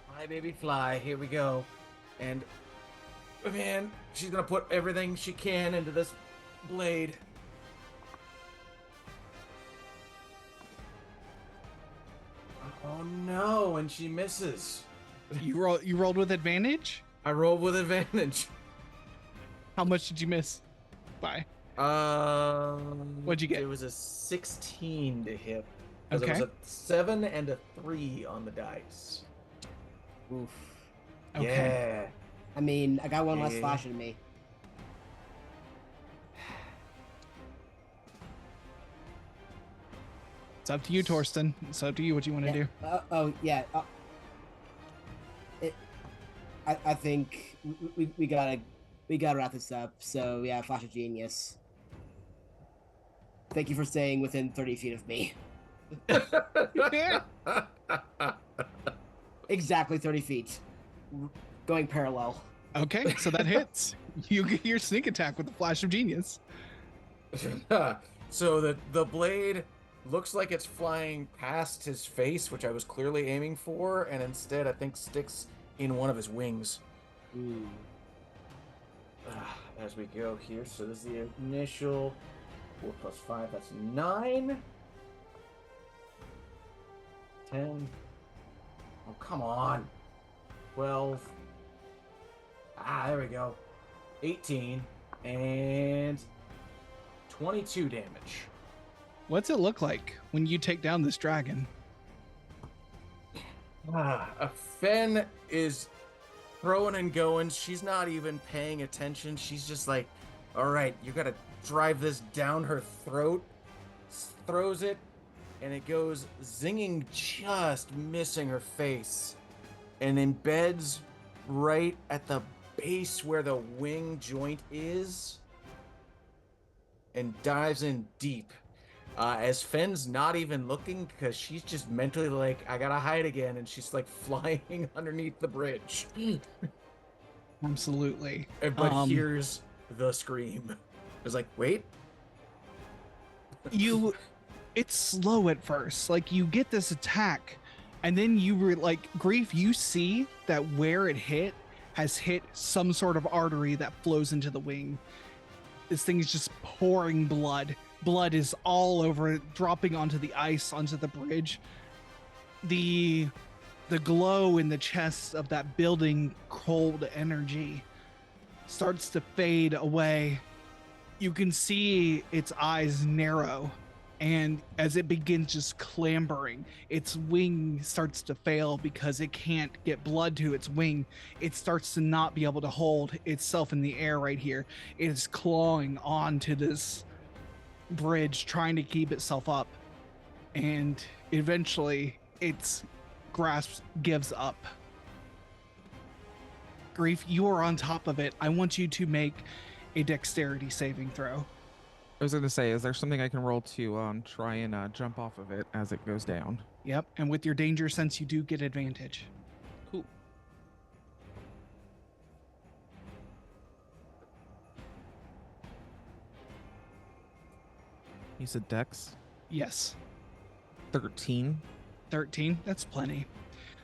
Fly, baby, fly. Here we go. And, man, she's gonna put everything she can into this blade. Oh no, and she misses. You rolled with advantage? I rolled with advantage. How much did you miss by? What'd you get? It was a 16 to hit. Because Okay. it was a 7 and a 3 on the dice. Oof. Okay. Yeah. I mean, I got one less Yeah. flash in me. It's up to you, Torsten. It's up to you what you want to Yeah. do. Oh yeah. I think we gotta wrap this up. So yeah, flash of genius. Thank you for staying within 30 feet of me. Exactly 30 feet. Going parallel. Okay, so that hits. You get your sneak attack with the flash of genius. So the blade looks like it's flying past his face, which I was clearly aiming for, and instead I think sticks in one of his wings. As we go here, so this is the initial 4 plus 5, that's 9. 10. Oh, come on. 12. There we go. 18 and 22 damage. What's it look like when you take down this dragon? Fen is throwing and going. She's not even paying attention. She's just like, all right, you gotta drive this down her throat. Throws it, and it goes zinging, just missing her face, and embeds right at the base where the wing joint is, and dives in deep. As Fen's not even looking, because she's just mentally like, I gotta hide again, and she's like flying underneath the bridge. Absolutely. But here's the scream. It's like, wait. It's slow at first. Like, you get this attack, and then you were like, Grief, you see that where it hit has hit some sort of artery that flows into the wing. This thing is just pouring blood. Blood is all over it, dropping onto the ice, onto the bridge. The glow in the chest of that building cold energy starts to fade away. You can see its eyes narrow, and as it begins just clambering, its wing starts to fail because it can't get blood to its wing. It starts to not be able to hold itself in the air right here. It is clawing onto this bridge, trying to keep itself up, and eventually its grasp gives up. Grief, you are on top of it. I want you to make a dexterity saving throw. I was going to say, is there something I can roll to try and jump off of it as it goes down? Yep, and with your danger sense, you do get advantage. Cool. You said Dex? Yes. 13. 13, that's plenty.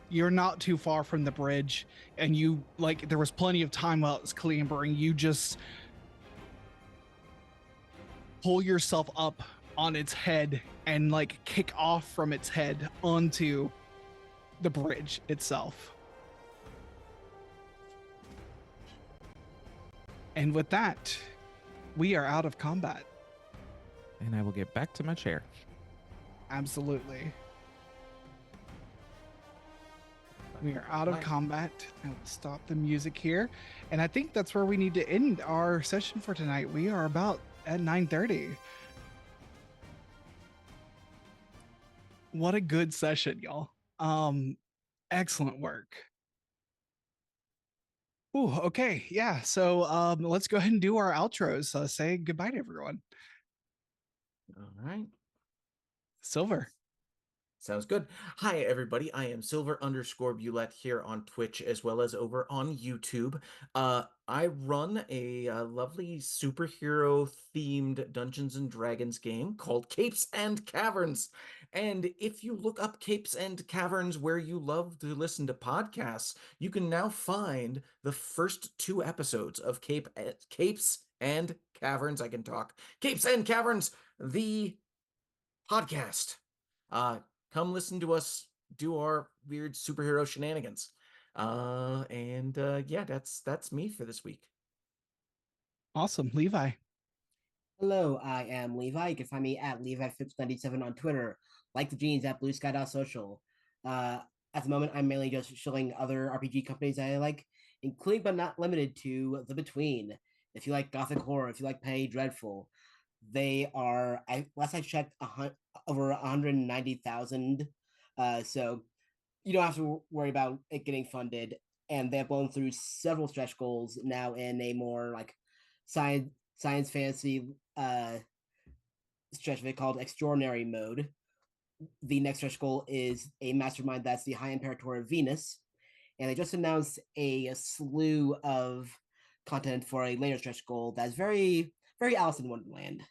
You're not too far from the bridge, and you, like, there was plenty of time while it was clambering. You just pull yourself up on its head and, like, kick off from its head onto the bridge itself. And with that, we are out of combat. And I will get back to my chair. Absolutely. We are out of combat. I will stop the music here. And I think that's where we need to end our session for tonight. We are about at 9:30. What a good session, y'all. Excellent work. Ooh, okay. Yeah. So let's go ahead and do our outros. Say goodbye to everyone. All right. Silver. Sounds good. Hi, everybody. I am Silver_Bulette here on Twitch as well as over on YouTube. I run a lovely superhero-themed Dungeons and Dragons game called Capes and Caverns. And if you look up Capes and Caverns where you love to listen to podcasts, you can now find the first 2 episodes of Capes and Caverns. I can talk. Capes and Caverns, the podcast. Come listen to us do our weird superhero shenanigans. Yeah, that's me for this week. Awesome. Levi. Hello, I am Levi. You can find me at LeviFips97 on Twitter, like the jeans at bluesky.social. At the moment, I'm mainly just showing other RPG companies I like, including but not limited to The Between. If you like gothic horror, if you like Penny Dreadful, they are, last I checked, over 190,000. So you don't have to worry about it getting funded. And they've blown through several stretch goals now in a more like science fantasy stretch of it called extraordinary mode. The next stretch goal is a mastermind that's the High Imperator of Venus, and they just announced a slew of content for a later stretch goal that's very Alice in Wonderland.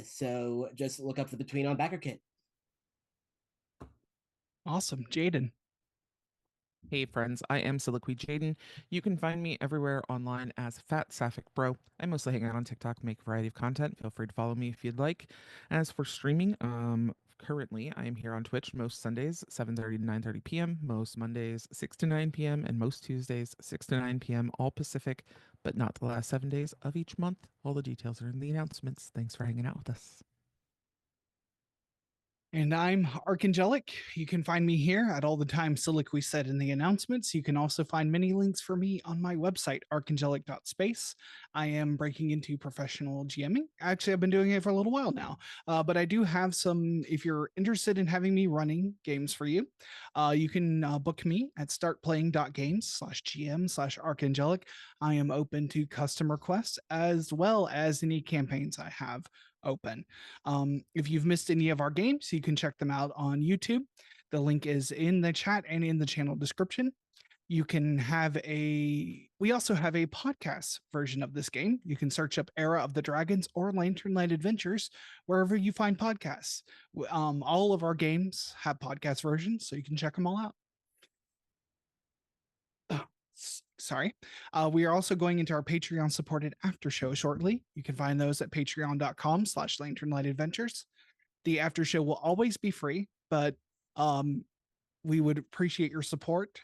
So just look up The Between on BackerKit. Awesome. Jaden. Hey friends, I am Soliloquy Jaden. You can find me everywhere online as FatSapphicBro. I mostly hang out on TikTok, make a variety of content. Feel free to follow me if you'd like. As for streaming, currently I am here on Twitch most Sundays 7:30 to 9:30 p.m., most Mondays 6 to 9 p.m., and most Tuesdays 6 to 9 p.m. all Pacific, but not the last 7 days of each month. All the details are in the announcements. Thanks for hanging out with us. And I'm Archangelic. You can find me here at all the time Soliloquy said in the announcements. You can also find many links for me on my website, archangelic.space. I am breaking into professional GMing. Actually, I've been doing it for a little while now, but I do have some, if you're interested in having me running games for you, you can book me at startplaying.games/GM/archangelic. I am open to custom requests as well as any campaigns I have open. If you've missed any of our games, you can check them out on YouTube. The link is in the chat and in the channel description. You can we also have a podcast version of this game. You can search up Era of the Dragons or Lantern Light Adventures wherever you find podcasts. All of our games have podcast versions, so you can check them all out. Sorry. We are also going into our Patreon supported after show shortly. You can find those at patreon.com/lanternlightadventures. The after show will always be free, but we would appreciate your support.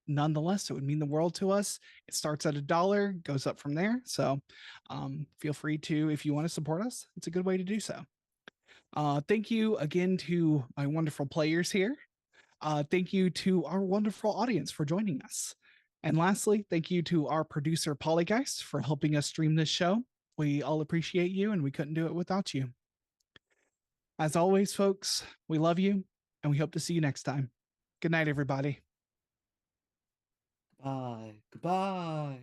Nonetheless, it would mean the world to us. It starts at $1, goes up from there. So feel free to, if you want to support us, it's a good way to do so. Thank you again to my wonderful players here. Thank you to our wonderful audience for joining us. And lastly, thank you to our producer, Polygeist, for helping us stream this show. We all appreciate you, and we couldn't do it without you. As always, folks, we love you, and we hope to see you next time. Good night, everybody. Bye. Goodbye.